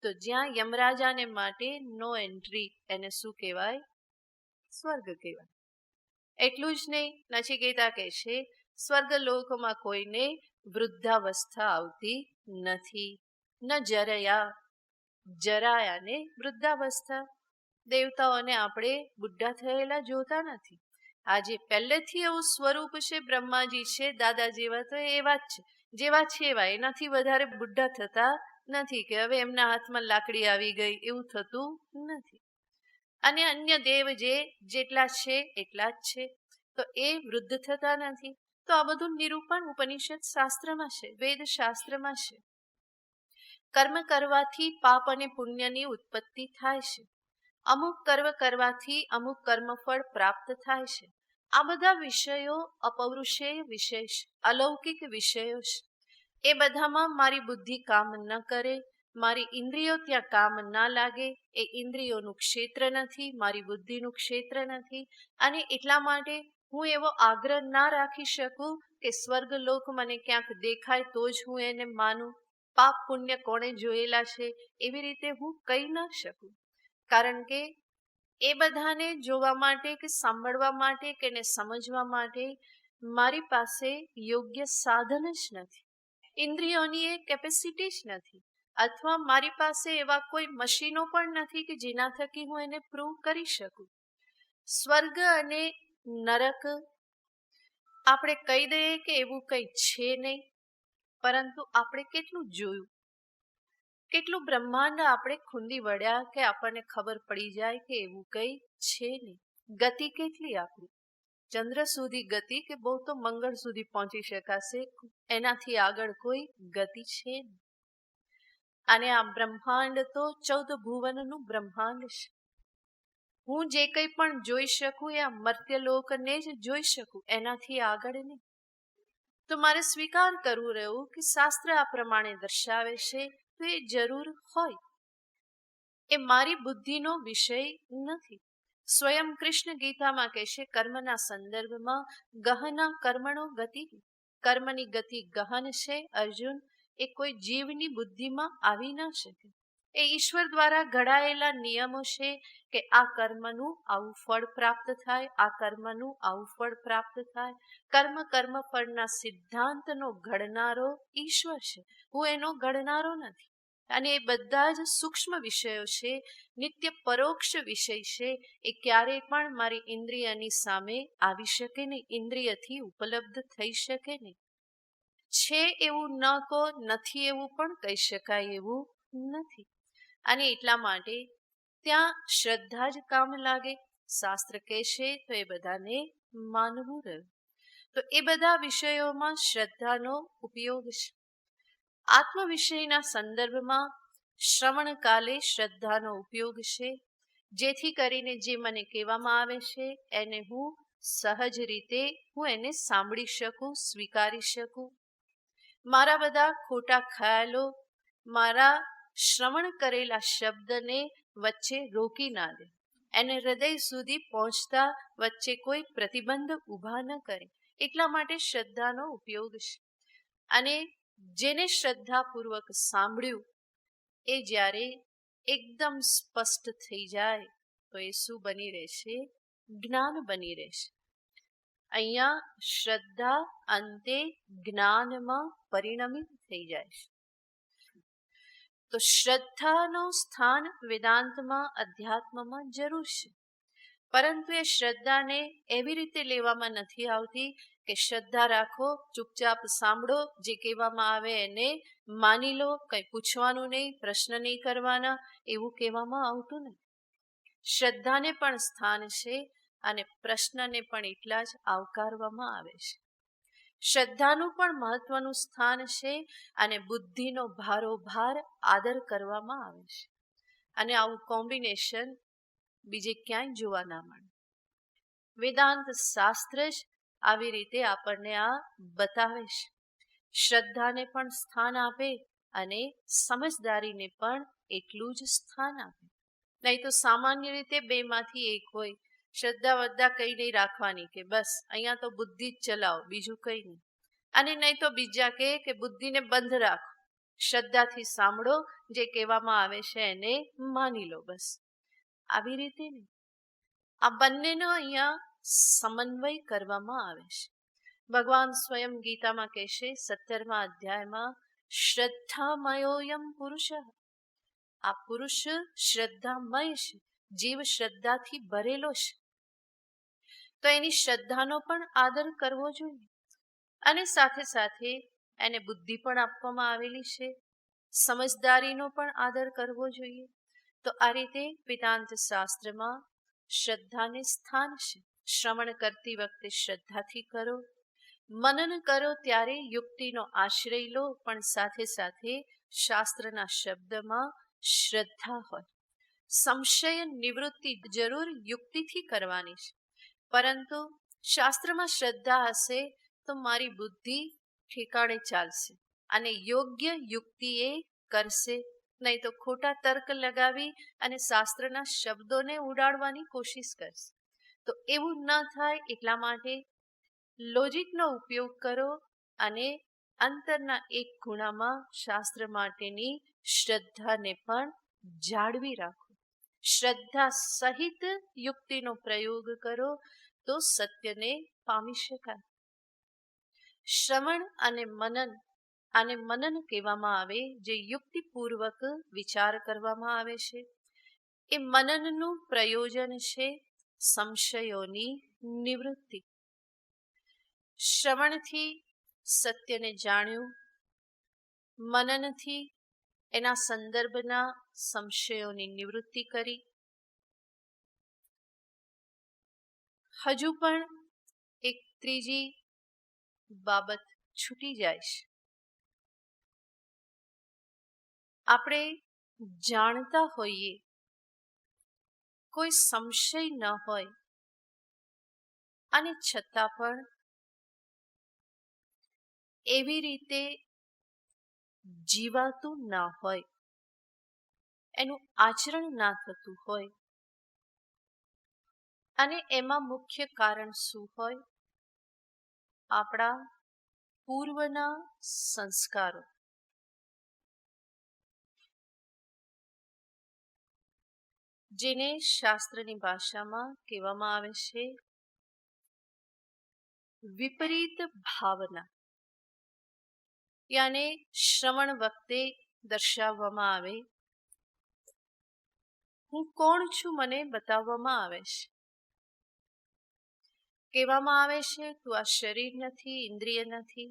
તો જ્યાં યમરાજાને માટે નો એન્ટ્રી, એને શું કહેવાય? સ્વર્ગ કહેવાય. એટલું જ નહીં, નચિકેતા કહેશે સ્વર્ગલોકમાં કોઈને વૃદ્ધાવસ્થા આવતી નથી. ન જરયા, જરાયાને વૃદ્ધાવસ્થા. દેવતાઓને આપણે બુઢા થયેલા જોતા નથી. આજે પહેલેથી એવું સ્વરૂપ છે, બ્રહ્માજી છે, દાદા જેવા તો એવા જ છે, જેવા છે એવા, એનાથી વધારે બુઢા થતા નથી કે હવે એમના હાથમાં લાકડી આવી ગઈ, એવું થતું નથી. અને અન્ય દેવ જેટલા છે એટલા જ છે, તો એ વૃદ્ધ થતા નથી. તો આ બધું નિરૂપણ ઉપનિષદ શાસ્ત્રમાં છે, વેદ શાસ્ત્રમાં છે. કર્મ કરવાથી પાપ અને પુણ્યની ઉત્પત્તિ થાય છે. અમુક કર્મ કરવાથી અમુક કર્મફળ પ્રાપ્ત થાય છે. આ બધા વિષયો અપૌરુષેય વિષય છે, અલૌકિક વિષયો છે. એ બધામાં મારી બુદ્ધિ કામ ન કરે, મારી ઇન્દ્રિયો ત્યાં કામ ના લાગે. એ ઇન્દ્રિયોનું ક્ષેત્ર નથી, મારી બુદ્ધિનું ક્ષેત્ર નથી. અને એટલા માટે હું એવો આગ્રહ ના રાખી શકું કે સ્વર્ગલોક મને ક્યાંક દેખાય તો જ હું એને માનું. પાપ પુણ્ય કોણે જોયેલા છે એવી રીતે હું કહી ન શકું, કારણ કે એ બધાને જોવા માટે કે સાંભળવા માટે કે એને સમજવા માટે મારી પાસે યોગ્ય સાધન જ નથી, ઇન્દ્રિયોની એ કેપેસિટી જ નથી, અથવા મારી પાસે એવા કોઈ મશીનો પણ નથી કે જેના થકી હું એને પ્રૂવ કરી શકું. સ્વર્ગ અને નરક આપણે કહી દઈએ કે એવું કંઈ છે નહીં, પરંતુ આપણે કેટલું જોયું, કેટલું બ્રહ્માંડ આપણે ખૂંદી વળ્યા કે આપણને ખબર પડી જાય કે એવું કંઈ છે નહીં. ગતિ કેટલી આપણી, ચંદ્ર સુધી ગતિ કે બહુ તો મંગળ સુધી પહોંચી શકાશે, એનાથી આગળ કોઈ ગતિ છે નહીં. અને આ બ્રહ્માંડ તો 14 ભુવનનું બ્રહ્માંડ છે. હું જે કંઈ પણ જોઈ શકું એ આ મર્ત્યલોકને જ જોઈ શકું, એનાથી આગળ નહીં. તો મારે સ્વીકાર કરવું રહ્યું કે શાસ્ત્ર આ પ્રમાણે દર્શાવે છે, તો એ જરૂર હોય. એ મારી બુદ્ધિનો વિષય નથી. સ્વયં કૃષ્ણ ગીતામાં કહેશે કર્મના સંદર્ભમાં ગહના કર્મણો ગતિ. કર્મની ગતિ ગહન છે અર્જુન, એ કોઈ જીવની બુદ્ધિમાં આવી ન શકે. એ ઈશ્વર દ્વારા ઘડાયેલા નિયમો છે કે આ કર્મનું આવું ફળ પ્રાપ્ત થાય, આ કર્મનું આવું ફળ પ્રાપ્ત થાય. કર્મફળના સિદ્ધાંતનો ઘડનારો ઈશ્વર છે, હું એનો ઘડનારો નથી. અને એ બધા જ સૂક્ષ્મ વિષયો છે, નિત્ય પરોક્ષ વિષય છે. એ ક્યારેય પણ મારી ઇન્દ્રિયની સામે આવી શકે નહીં, ઇન્દ્રિયથી ઉપલબ્ધ થઈ શકે નહીં. છે એવું ન કહો, નથી એવું પણ કહી શકાય એવું નથી. અને એટલા માટે ત્યાં શ્રદ્ધા જ કામ લાગે. શાસ્ત્ર કહેશે તો એ બધાને માનવું રહ્યું. તો એ બધા વિષયોમાં શ્રદ્ધાનો ઉપયોગ છે. આત્મ વિષયના સંદર્ભમાં શ્રવણ કાલે શ્રદ્ધાનો ઉપયોગ છે, જેથી કરીને જે મને કહેવામાં આવે છે એને હું સહજ રીતે એને સાંભળી શકું, સ્વીકારી શકું. મારા બધા ખોટા ખ્યાલો મારા શ્રવણ કરેલા શબ્દને વચ્ચે રોકી ના દે, એને હૃદય સુધી પહોંચતા વચ્ચે કોઈ પ્રતિબંધ ઊભા ન કરે. એટલા માટે શ્રદ્ધાનો ઉપયોગ છે. અને જેને શ્રદ્ધાપૂર્વક સાંભળ્યું એ જ્યારે એકદમ સ્પષ્ટ થઈ જાય તો એ શું બની રહેશે? જ્ઞાન બની રહેશે. અહીંયા શ્રદ્ધા અંતે જ્ઞાનમાં પરિણમિત થઈ જાય છે. તો શ્રદ્ધાનું સ્થાન વેદાંતમાં, અધ્યાત્મમાં જરૂર છે. પરંતુ એ શ્રદ્ધાને એવી રીતે લેવામાં નથી આવતી કે શ્રદ્ધા રાખો, ચૂપચાપ સાંભળો, જે કહેવામાં આવે એને માની લો, કંઈ પૂછવાનું નહીં, પ્રશ્ન નહીં કરવાના, એવું કહેવામાં આવતું નથી. શ્રદ્ધાને પણ સ્થાન છે અને પ્રશ્નને પણ એટલા જ આવકારવામાં આવે છે. શ્રદ્ધાનું પણ મહત્વનું સ્થાન છે અને બુદ્ધિનો ભારોભાર આદર કરવામાં આવે છે. અને આવું કોમ્બિનેશન બીજે ક્યાંય જોવા ના મળે. વેદાંત શાસ્ત્ર જ આવી રીતે આપણને આ બતાવે છે. શ્રદ્ધાને પણ સ્થાન આપે અને સમજદારીને પણ એટલું જ સ્થાન આપે. નહીં તો સામાન્ય રીતે બેમાંથી એક હોય. શ્રદ્ધા વદ્ધા કંઈ નહીં રાખવાની કે બસ અહીંયા તો બુદ્ધિ જ ચલાવો, બીજું કંઈ નહીં. અને નહીં તો બીજા કે બુદ્ધિને બંધ રાખો, શ્રદ્ધાથી સાંભળો, જે કહેવામાં આવે છે એને માની લો, બસ. આવી રીતે નહીં. આ બંનેનો અહીંયા સમન્વય કરવામાં આવે છે. ભગવાન સ્વયં ગીતામાં કહેશે 17મા અધ્યાયમાં, શ્રદ્ધામયોયમ પુરુષ. આ પુરુષ શ્રદ્ધામય છે, જીવ શ્રદ્ધાથી ભરેલો છે. તો એની શ્રદ્ધાનો પણ આદર કરવો જોઈએ. અને સાથે સાથે એને બુદ્ધિ પણ આપવામાં આવેલી છે, સમજદારીનો પણ આદર કરવો જોઈએ. તો આ રીતે વેદાંત શાસ્ત્રમાં શ્રદ્ધાને સ્થાન છે. શ્રવણ કરતી વખતે શ્રદ્ધાથી કરો, મનન કરો ત્યારે યુક્તિનો આશ્રય લો, પણ સાથે સાથે શાસ્ત્રના શબ્દમાં શ્રદ્ધા હોય. સંશય નિવૃત્તિ જરૂર યુક્તિથી કરવાની છે, પરંતુ શાસ્ત્રમાં શ્રદ્ધા હશે તો મારી બુદ્ધિ ઠેકાણે ચાલશે અને યોગ્ય યુક્તિ એ કરશે. નહીં તો ખોટા તર્ક લગાવી અને શાસ્ત્રના શબ્દોને ઉડાડવાની કોશિશ કરશે. તો એવું ન થાય એટલા માટે લોજિકનો ઉપયોગ કરો અને અંતરના એક ખૂણામાં શાસ્ત્ર માટેની શ્રદ્ધાને પણ જાળવી રાખો. શ્રદ્ધા સહિત યુક્તિનો પ્રયોગ કરો તો સત્યને પામી શકાય. શ્રવણ અને મનન કહેવામાં આવે, જે યુક્તિપૂર્વક વિચાર કરવામાં આવે છે. એ મનનનું પ્રયોજન છે સંશયોની નિવૃત્તિ. શ્રવણથી સત્યને જાણ્યું, મનનથી એના સંદર્ભના સંશયોની નિવૃત્તિ કરી. હજુ પણ એક ત્રીજી બાબત છૂટી જાય છે. આપણે જાણતા હોઈએ, કોઈ સંશય ન હોય અને છતાં પણ એવી રીતે જીવાતું ના હોય. એનું આચરણ ના થતું હોય, અને એમાં મુખ્ય કારણ શું હોય? આપણા પૂર્વના સંસ્કારો. જેને શાસ્ત્રની ભાષામાં કહેવામાં આવે છે વિપરીત ભાવના. યાને શ્રવણ વખતે દર્શાવવામાં આવે, હું કોણ છું મને બતાવવામાં આવે છે. કહેવામાં આવે છે તું આ શરીર નથી, ઇન્દ્રિય નથી,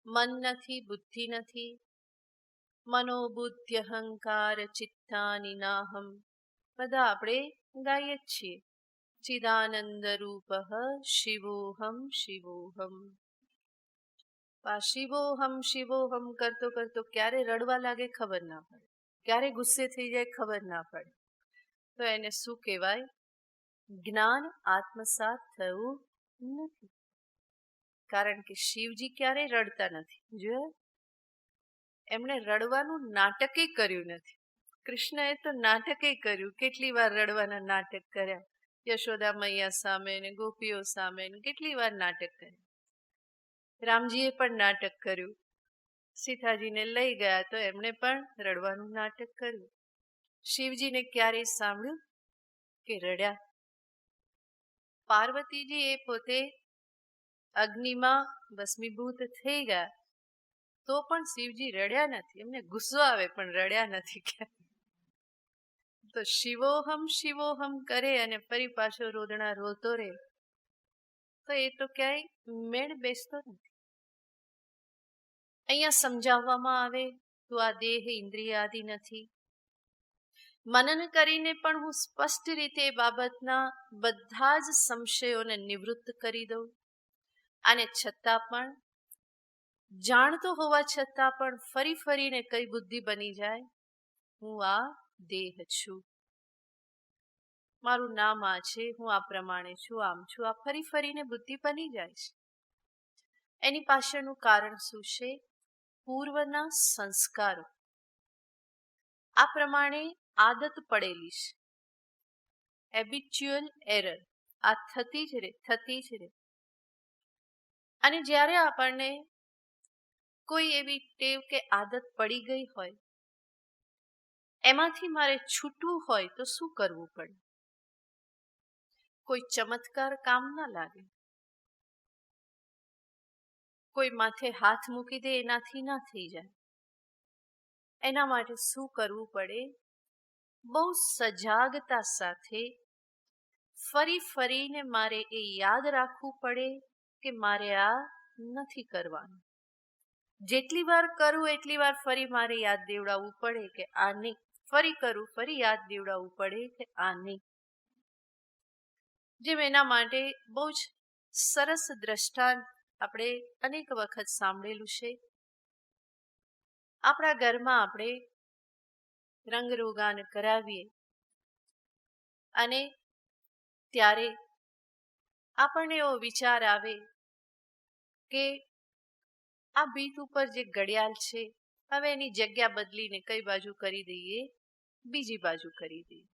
મન નથી, બુદ્ધિ નથી. મનોબુદ્ધિ અહંકાર ચિત્તાની નાહમ, બધા આપણે ગાઈએ જ છીએ. ચિદાનંદ રૂપ શિવોહમ શિવોહમ. આ શિવોહમ શિવોહમ કરતો કરતો ક્યારે રડવા લાગે ખબર ના પડે, ક્યારે ગુસ્સે થઈ જાય ખબર ના પડે. તો એને શું કહેવાય? જ્ઞાન આત્મસાત થયું નથી. કારણ કે શિવજી ક્યારેય રડતા નથી. જો એમણે રડવાનું નાટકે કર્યું નથી. કૃષ્ણએ તો નાટકે કર્યું, કેટલી વાર રડવાના નાટક કર્યા. યશોદા મૈયા સામે ને ગોપીઓ સામે કેટલી વાર નાટક કર્યા. રામજીએ પણ નાટક કર્યું. સીતાજીને લઈ ગયા તો એમણે પણ રડવાનું નાટક કર્યું. શિવજીને ક્યારેય સાંભળ્યું કે રડ્યા? પાર્વતીજી એ પોતે અગ્નિમાં ભસ્મીભૂત થઈ ગયા તો પણ શિવજી રડ્યા નથી. એમને ગુસ્સો આવે પણ રડ્યા નથી. તો શિવોહમ કરે અને ફરી પાછો રોદણા રોતો રહે, તો એ તો ક્યાંય મેળ બેસતો નથી. અહીંયા સમજાવવામાં આવે તો આ દેહ ઇન્દ્રિય આદિ નથી. મનન કરીને પણ હું સ્પષ્ટ રીતે એ બાબતના બધા જ સંશયોને નિવૃત્ત કરી દઉં. અને છતાં પણ જાણતો હોવા છતાં પણ ફરી ફરીને કઈ બુદ્ધિ બની જાય, હું આ દેહ છું, મારું નામ આ છે, હું આ પ્રમાણે છું, આમ છું. આ ફરી ફરીને બુદ્ધિ બની જાય છે. એની પાછળનું કારણ શું છે? પૂર્વના સંસ્કારો. આ પ્રમાણે આદત પડેલી છે. હેબિચ્યુઅલ એરર આ થતી જ રહે. અને જ્યારે આપણને કોઈ એવી ટેવ કે આદત પડી ગઈ હોય, એમાંથી મારે છૂટવું હોય તો શું કરવું પડે? કોઈ ચમત્કાર કામ ના લાગે. કોઈ માથે હાથ મૂકી દે એનાથી ના થઈ જાય. એના માટે શું કરવું પડે? બહુ સજાગતા સાથે ફરી ફરીને મારે એ યાદ રાખવું પડે કે મારે આ નથી કરવાનું. જેટલી વાર કરું એટલી વાર ફરી મારે યાદ દેવડાવવું પડે કે આ નહીં. ફરી કરું, ફરી યાદ દેવડાવવું પડે કે આ નહીં. જેમ એના માટે બહુ જ સરસ દ્રષ્ટાંત આપણે અનેક વખત સાંભળેલું છે. આપણા ઘરમાં આપણે રંગરોગાન કરાવીએ અને ત્યારે આપણને એવો વિચાર આવે કે આ ભીત ઉપર જે ઘડિયાળ છે, હવે એની જગ્યા બદલીને કઈ બાજુ કરી દઈએ? બીજી બાજુ કરી દઈએ.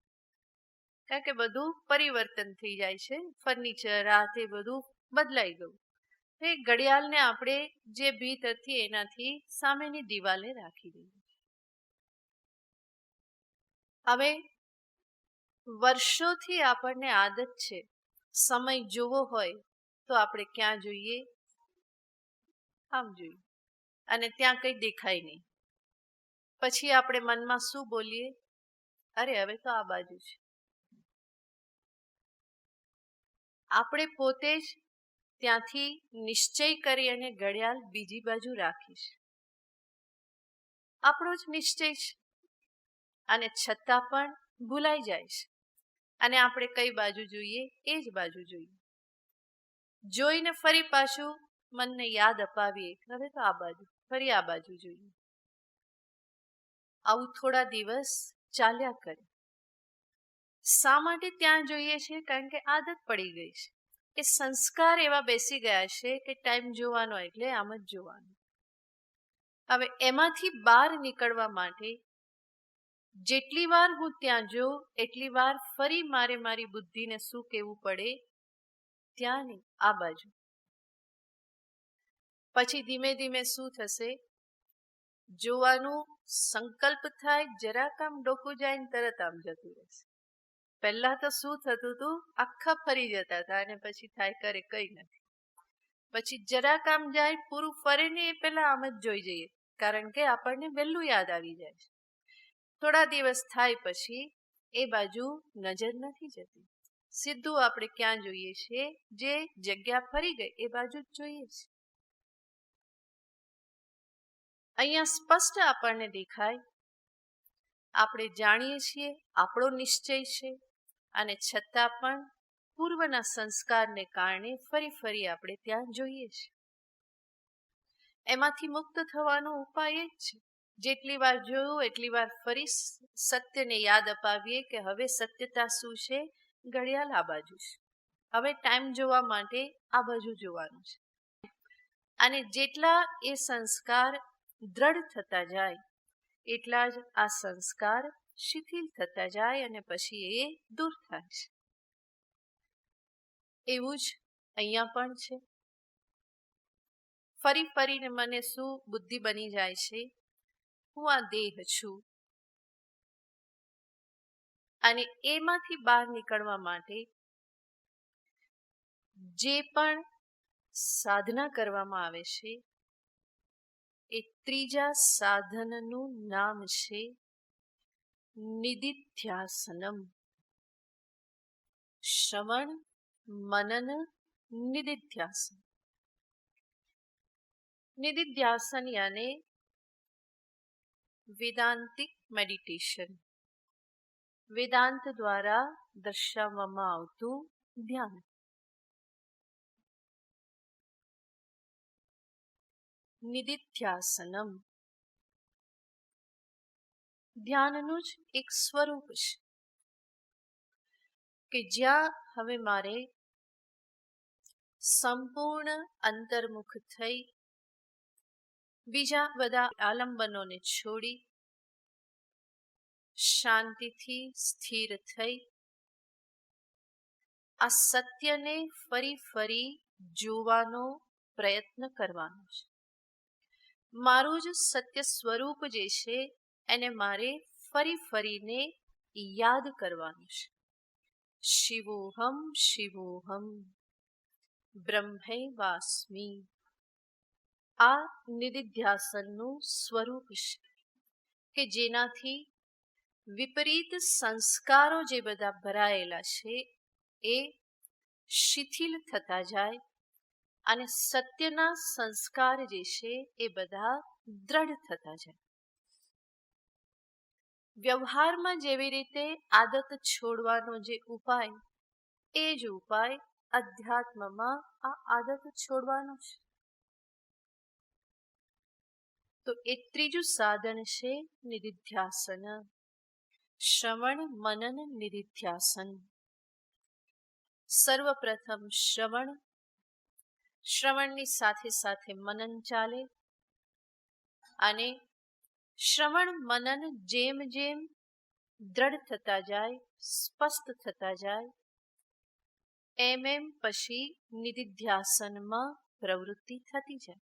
કારણ કે બધું પરિવર્તન થઈ જાય છે. ફર્નિચર આ તે બધું બદલાઈ ગયું. એ ઘડિયાળને આપણે જે ભીત હતી એનાથી સામેની દિવાલે રાખી દઈએ. હવે વર્ષોથી આપણને આદત છે, સમય જોવો હોય તો આપણે ક્યાં જોઈએ? આમ જોઈએ. અને ત્યાં કંઈ દેખાય નહીં. પછી આપણે મનમાં શું બોલીએ? અરે હવે તો આ બાજુ છે. આપણે પોતે જ ત્યાંથી નિશ્ચય કરી અને ઘડિયાળ બીજી બાજુ રાખીશ. આપણો જ નિશ્ચય છે. અને છતાં પણ ભૂલાઈ જાય છે. અને આપણે કઈ બાજુ જોઈએ? એ જ બાજુ જોઈએ. જોઈને ફરી પાછું મનને યાદ અપાવીએ, હવે તો આ બાજુ, ફરી આ બાજુ જોઈએ. આવું થોડા દિવસ ચાલ્યા કરે. શા માટે ત્યાં જોઈએ છે? કારણ કે આદત પડી ગઈ છે. કે સંસ્કાર એવા બેસી ગયા છે કે ટાઈમ જોવાનો એટલે આમ જ જોવાનું. હવે એમાંથી બહાર નીકળવા માટે જેટલી વાર હું ત્યાં જોઉં એટલી વાર ફરી મારે મારી બુદ્ધિને શું કહેવું પડે, ત્યાં નહીં, આ બાજુ. પછી ધીમે ધીમે શું થશે, જોવાનું સંકલ્પ થાય, જરાક આમ ડોકું જાય ને તરત આમ જતું રહેશે. પહેલા તો શું થતું હતું, આખા ફરી જતા હતા અને પછી થાય કરે કઈ નથી. પછી જરાક આમ જાય, પૂરું ફરે ને એ પહેલા આમ જ જોઈ જઈએ, કારણ કે આપણને વહેલું યાદ આવી જાય છે. થોડા દિવસ થાય પછી એ બાજુ નજર નથી જતી, સીધું આપણે ક્યાં જોઈએ છીએ, જે જગ્યા ફરી ગઈ એ બાજુ જ જોઈએ છીએ. અહીંયા સ્પષ્ટ આપણને દેખાય, આપણે જાણીએ છીએ આપણો નિશ્ચય છે, અને છતાં પણ પૂર્વના સંસ્કારને કારણે ફરી ફરી આપણે ત્યાં જોઈએ છીએ. એમાંથી મુક્ત થવાનો ઉપાય એ જ છે, જેટલી વાર જોયું એટલી વાર ફરી સત્યને યાદ અપાવીએ કે હવે સત્યતા શું છે, ઘડિયાળ આ બાજુ છે, હવે ટાઈમ જોવા માટે આ બાજુ જોવાનું છે. અને જેટલા એ સંસ્કાર દ્રઢ થતા જાય એટલા જ આ સંસ્કાર શિથિલ થતા જાય અને પછી એ દૂર થાય છે. એવું જ અહીંયા પણ છે. ફરી ફરીને મને શું બુદ્ધિ બની જાય છે, હું આ દેહ છું, અને એમાંથી બહાર નીકળવા માટે જે પણ સાધના કરવામાં આવે છે એ ત્રીજા સાધનનું નામ છે નિદિધ્યાસનમ. શ્રવણ મનન નિદિધ્યાસન. નિદિધ્યાસન યાને વેદાંતિક મેડિટેશન, વેદાંત દ્વારા દર્શાવવામાં આવતું ધ્યાન. નિદિધ્યાસનમ ધ્યાનનું જ એક સ્વરૂપ છે કે જ્યાં હવે મારે સંપૂર્ણ અંતર્મુખ થઈ બીજા બધા આલંબનોને છોડી શાંતિથી સ્થિર થઈ આ સત્યને ફરી ફરી જોવાનો પ્રયત્ન કરવાનો છે. મારું જ સત્ય સ્વરૂપ જે છે એને મારે ફરી ફરીને યાદ કરવાનું છે. શિવોહમ શિવોહમ બ્રહ્મૈવાસ્મિ. આ નિદિધ્યાસનનું સ્વરૂપ છે કે જેનાથી વિપરીત સંસ્કારો જે બધા ભરાયેલા છે એ શિથિલ થતા જાય અને સત્યના સંસ્કાર જે છે એ બધા દ્રઢ થતા જાય. વ્યવહારમાં જેવી રીતે આદત છોડવાનો જે ઉપાય, એ જ ઉપાય અધ્યાત્મમાં આ આદત છોડવાનો છે. તો એ ત્રીજું સાધન છે નિદિધ્યાસન. શ્રવણ મનન નિદિધ્યાસન. સર્વપ્રથમ શ્રવણ, શ્રવણની સાથે સાથે મનન ચાલે, અને શ્રવણ મનન જેમ જેમ દ્રઢ થતા જાય, સ્પષ્ટ થતા જાય, એમ એમ પછી નિદિધ્યાસનમાં પ્રવૃત્તિ થતી જાય.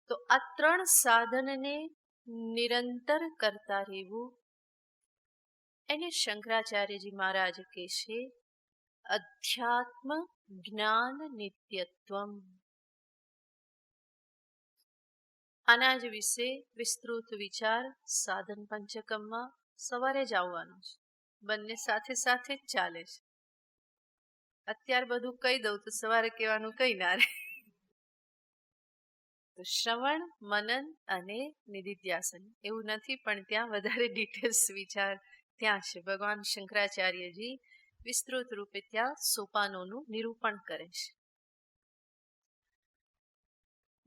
તો આ ત્રણ સાધનને નિરંતર કરતા રહેવું, એને શંકરાચાર્યજી મહારાજ કહે છે અધ્યાત્મ જ્ઞાન નિત્યત્વમ. આના જ વિશે વિસ્તૃત વિચાર સાધન પંચકમમાં સવારે જ આવવાનો છે. બંને સાથે સાથે જ ચાલે છે. અત્યારે બધું કહી દઉં તો સવારે કહેવાનું કઈ ના રહે. તો શ્રવણ મનન અને નિદિધ્યાસન એવું નથી, પણ ત્યાં વધારે ડિટેલ્સ વિચાર ત્યાં છે. ભગવાન શંકરાચાર્યજી વિસ્તૃત રૂપે ત્યાં સોપાનોનું નિરૂપણ કરે છે.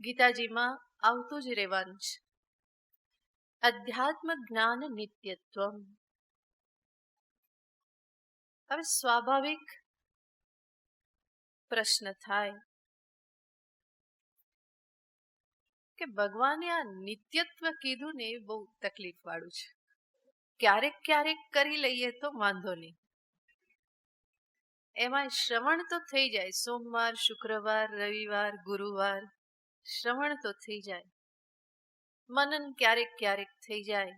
ગીતાજીમાં આવતું જ રહેવાનું છે અધ્યાત્મ જ્ઞાન નિત્યત્વમ. હવે સ્વાભાવિક પ્રશ્ન થાય કે ભગવાને આ નિત્યત્વ કીધું ને એ બહુ તકલીફ વાળું છે. ક્યારેક ક્યારેક કરી લઈએ તો વાંધો નહીં. એમાં શ્રવણ તો થઈ જાય, સોમવાર, શુક્રવાર, રવિવાર, ગુરુવાર શ્રવણ તો થઈ જાય. મનન ક્યારેક ક્યારેક થઈ જાય,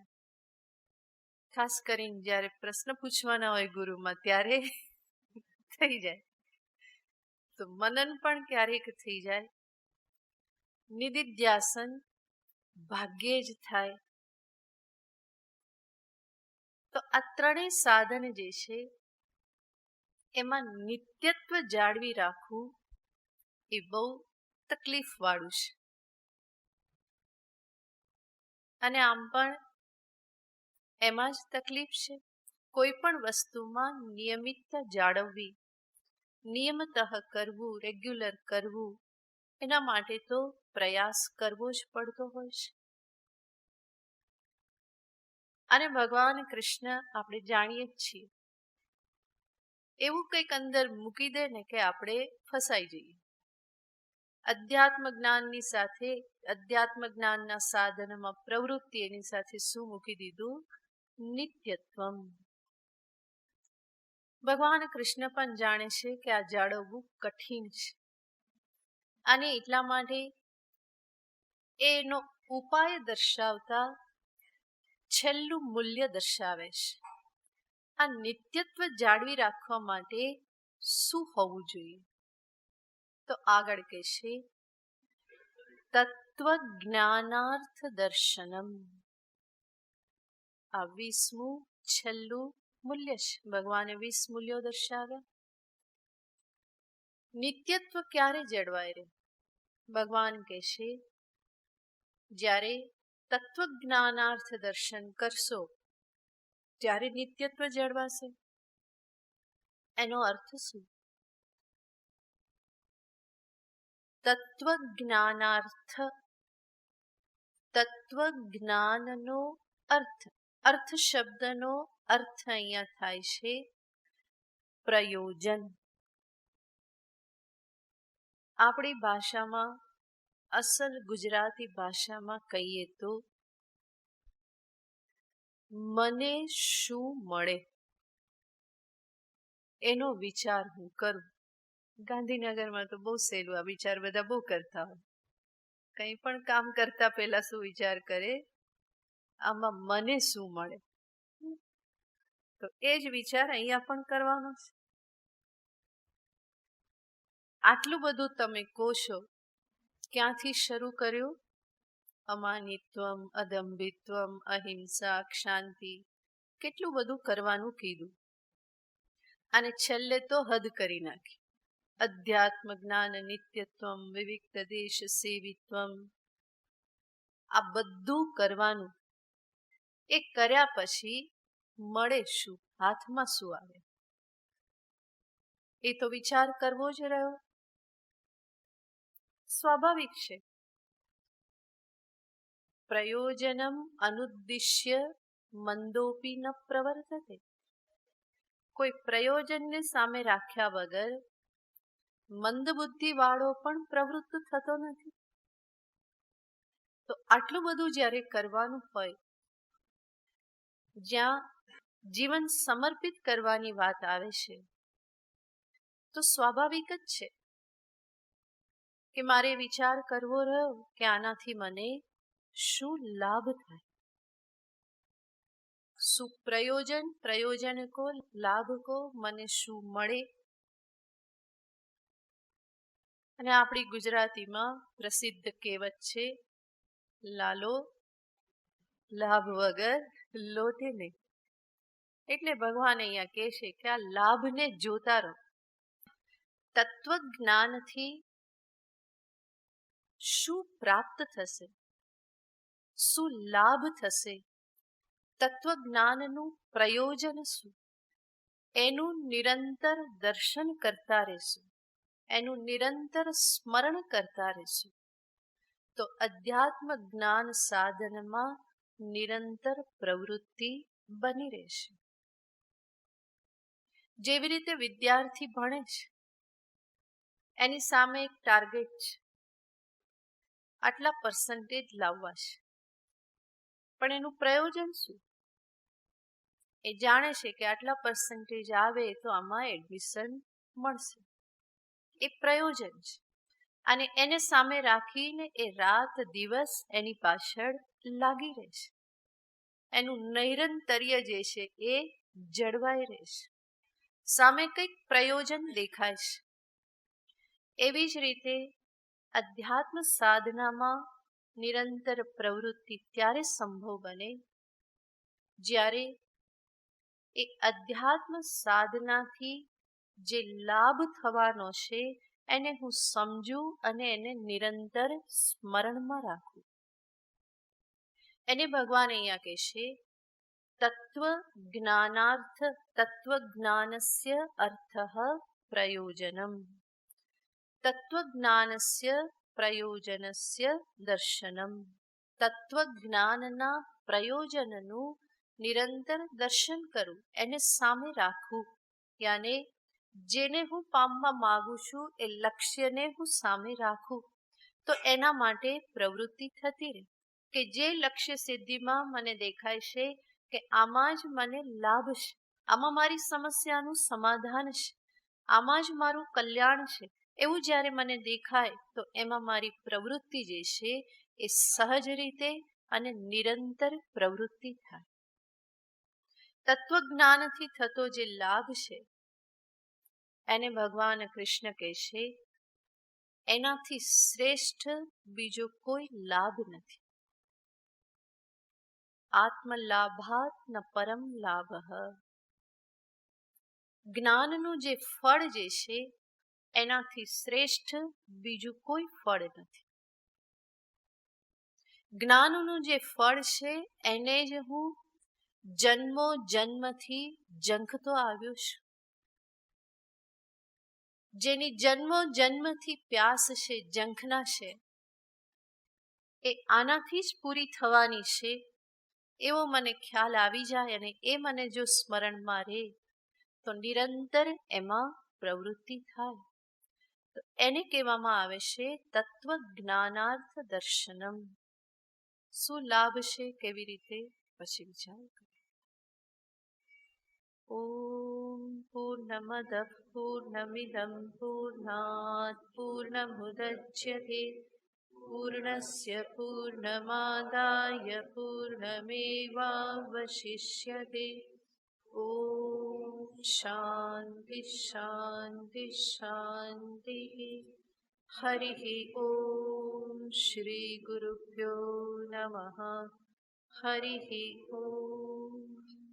ખાસ કરીને જ્યારે પ્રશ્ન પૂછવાના હોય ગુરુમાં ત્યારે થઈ જાય. તો મનન પણ ક્યારેક થઈ જાય. નિધિધ્યાસન ભાગ્યે જ થાય. તો આ ત્રણેય સાધન જે છે એમાં નિત્યત્વ જાળવી રાખવું એ બહુ તકલીફ વાળું છે. અને આમ પણ એમાં જ તકલીફ છે. કોઈ પણ વસ્તુમાં નિયમિતતા જાળવવી, નિયમતઃ કરવું, રેગ્યુલર કરવું, એના માટે તો પ્રયાસ કરવો જ પડતો હોય છે. અને ભગવાન કૃષ્ણ આપણે જાણીએ જ છીએ, એવું કંઈક અંદર મૂકી દે ને કે આપણે ફસાઈ જઈએ. અધ્યાત્મ જ્ઞાનની સાથે, અધ્યાત્મ જ્ઞાનના સાધનમાં પ્રવૃત્તિ, એની સાથે શું મૂકી દીધું? નિત્યત્વમ. ભગવાન કૃષ્ણ પણ જાણે છે કે આ જાળવવું કઠિન છે. અને એટલા માટે એનો ઉપાય દર્શાવતા છેલ્લું મૂલ્ય દર્શાવે છે. આ નિત્યત્વ જાળવી રાખવા માટે શું હોવું જોઈએ? તો આગળ કહેશે તત્વ જ્ઞાનાર્થ દર્શનમ. આ 20મું છેલ્લું મૂલ્ય છે. ભગવાને 20 મૂલ્યો દર્શાવ્યા. નિત્યત્વ ક્યારે જળવાય રહે? ભગવાન કહેશે જ્યારે તત્વ જ્ઞાનાર્થ દર્શન કરશો ત્યારે નિત્યત્વ જળવાશે. એનો અર્થ શું? તત્વ જ્ઞાનાર્થ, તત્વ જ્ઞાનનો અર્થ, અર્થ શબ્દનો અર્થ અહીંયા થાય છે પ્રયોજન. આપણી ભાષામાં, અસલ ગુજરાતી ભાષામાં કહીએ તો મને શું મળે એનો વિચાર હું કરું. ગાંધીનગરમાં તો બહુ સહેલું, આ વિચાર બધા બહુ કરતા હોય. કંઈ પણ કામ કરતા પહેલા શું વિચાર કરે? આમાં મને શું મળે? તો એ જ વિચાર અહીંયા પણ કરવાનો છે. આટલું બધું તમે કોશો ક્યાંથી શરૂ કર્યું? અમાનિત્વમ, અદંભિત્વમ, અહિંસા, ક્ષાંતિ, કેટલું બધું કરવાનું કીધું. અને છેલ્લે તો હદ કરી નાખી. અધ્યાત્મ જ્ઞાન નિત્યત્વમ, વિવિક્ત દેશ સેવિત્વમ, આ બધું કરવાનું. એ કર્યા પછી મળે શું? હાથમાં શું આવે? એ તો વિચાર કરવો જ રહ્યો. સ્વાભાવિક છે. પ્રયોજનમ અનુદ્દિશ્ય મંદોપી ન પ્રવર્તતે. કોઈ પ્રયોજનને સામે રાખ્યા વગર મંદ બુદ્ધિ વાળો પણ પ્રવૃત્ત થતો નથી. તો આટલું બધું જ્યારે કરવાનું હોય, જ્યાં જીવન સમર્પિત કરવાની વાત આવે છે, તો સ્વાભાવિક જ છે કે મારે વિચાર કરવો રહ્યો કે આનાથી મને શું લાભ થાય, શું પ્રયોજન, પ્રયોજન કો, લાભ કો, મને શું મળે. અને આપણી ગુજરાતીમાં પ્રસિદ્ધ કહેવત છે, લાલો લાભ વગર લોટે નહીં. એટલે ભગવાન અહીંયા કહે છે કે આ લાભને જોતા રહો. તત્વ જ્ઞાનથી શું પ્રાપ્ત થશે, શું લાભ થશે, તત્વ જ્ઞાનનું પ્રયોજન શું, એનું નિરંતર દર્શન કરતા રહેશું, એનું નિરંતર સ્મરણ કરતા રહેશું. તો અધ્યાત્મ જ્ઞાન સાધનમાં નિરંતર પ્રવૃત્તિ બની રહેશે. જેવી રીતે વિદ્યાર્થી ભણે છે, એની સામે એક ટાર્ગેટ છે આટલા પર્સન્ટેજ લાવવા છે, પણ એનું પ્રયોજન શું? એ જાણે છે કે આટલા પર્સન્ટેજ આવે તો આમાં એડમિશન મળશે, એ પ્રયોજન છે. અને એને સામે રાખીને એ રાત દિવસ એની પાછળ લાગી રહેશે. એનું નૈરંતર્ય જે છે એ જળવાઈ રહેશે. સામે કંઈક પ્રયોજન દેખાય છે. એવી જ રીતે અધ્યાત્મ સાધનામાં નિરંતર પ્રવૃત્તિ ત્યારે સંભવ બને જ્યારે એ અધ્યાત્મ સાધનાથી જે લાભ થવાનો છે એને હું સમજું અને એને નિરંતર સ્મરણમાં રાખું. એને ભગવાન અહીંયા કહેશે તત્વ જ્ઞાનાર્થ તત્વ જ્ઞાનસ્ય અર્થ પ્રયોજનમ. તત્વજ્ઞાનસ્ય પ્રયોજનસ્ય દર્શનમ. તત્વજ્ઞાનના પ્રયોજનનું નિરંતર દર્શન કરું, એને સામે રાખવું. યાને જેને હું પામવા માગું છું એ લક્ષ્યને હું સામે રાખું તો એના માટે પ્રવૃત્તિ થતી રહે. કે જે લક્ષ્ય સિદ્ધિમાં મને દેખાય છે કે આમાં જ મને લાભ છે, આમાં મારી સમસ્યાનું સમાધાન છે, આમાં જ મારું કલ્યાણ છે, એવું જ્યારે મને દેખાય તો એમાં મારી પ્રવૃત્તિ જે છે એ સહજ રીતે અને નિરંતર પ્રવૃત્તિ થાય. તત્વજ્ઞાનથી થતો જે લાભ છે એને ભગવાન કૃષ્ણ કહેશે એનાથી શ્રેષ્ઠ બીજો કોઈ લાભ નથી. આત્મલાભાત ન પરમ લાભ. જ્ઞાનનું જે ફળ જે છે એનાથી શ્રેષ્ઠ બીજું કોઈ ફળ નથી. જ્ઞાનનું જે ફળ છે એને જ હું જન્મો જન્મથી ઝંખતો આવ્યો છું. જેની જન્મો જન્મથી પ્યાસ છે, ઝંખના છે, એ આનાથી જ પૂરી થવાની છે એવો મને ખ્યાલ આવી જાય અને એ મને જો સ્મરણમાં રહે તો નિરંતર એમાં પ્રવૃત્તિ થાય. તો એને કહેવામાં આવે છે તત્વ જ્ઞાનાર્થ દર્શનમ. શું લાભ છે, કેવી રીતે, પછી વિચાર કરીએ. ઓમ પૂર્ણમદ પૂર્ણમિદં પૂર્ણાત પૂર્ણમુદચ્યતે પૂર્ણસ્ય પૂર્ણમાદાય પૂર્ણમેવાવશિષ્યતે. ઓમ શાંતિ શાંતિ શાંતિ. હરિ ઓમ. શ્રી ગુરુભ્યો નમઃ. હરિ ઓમ.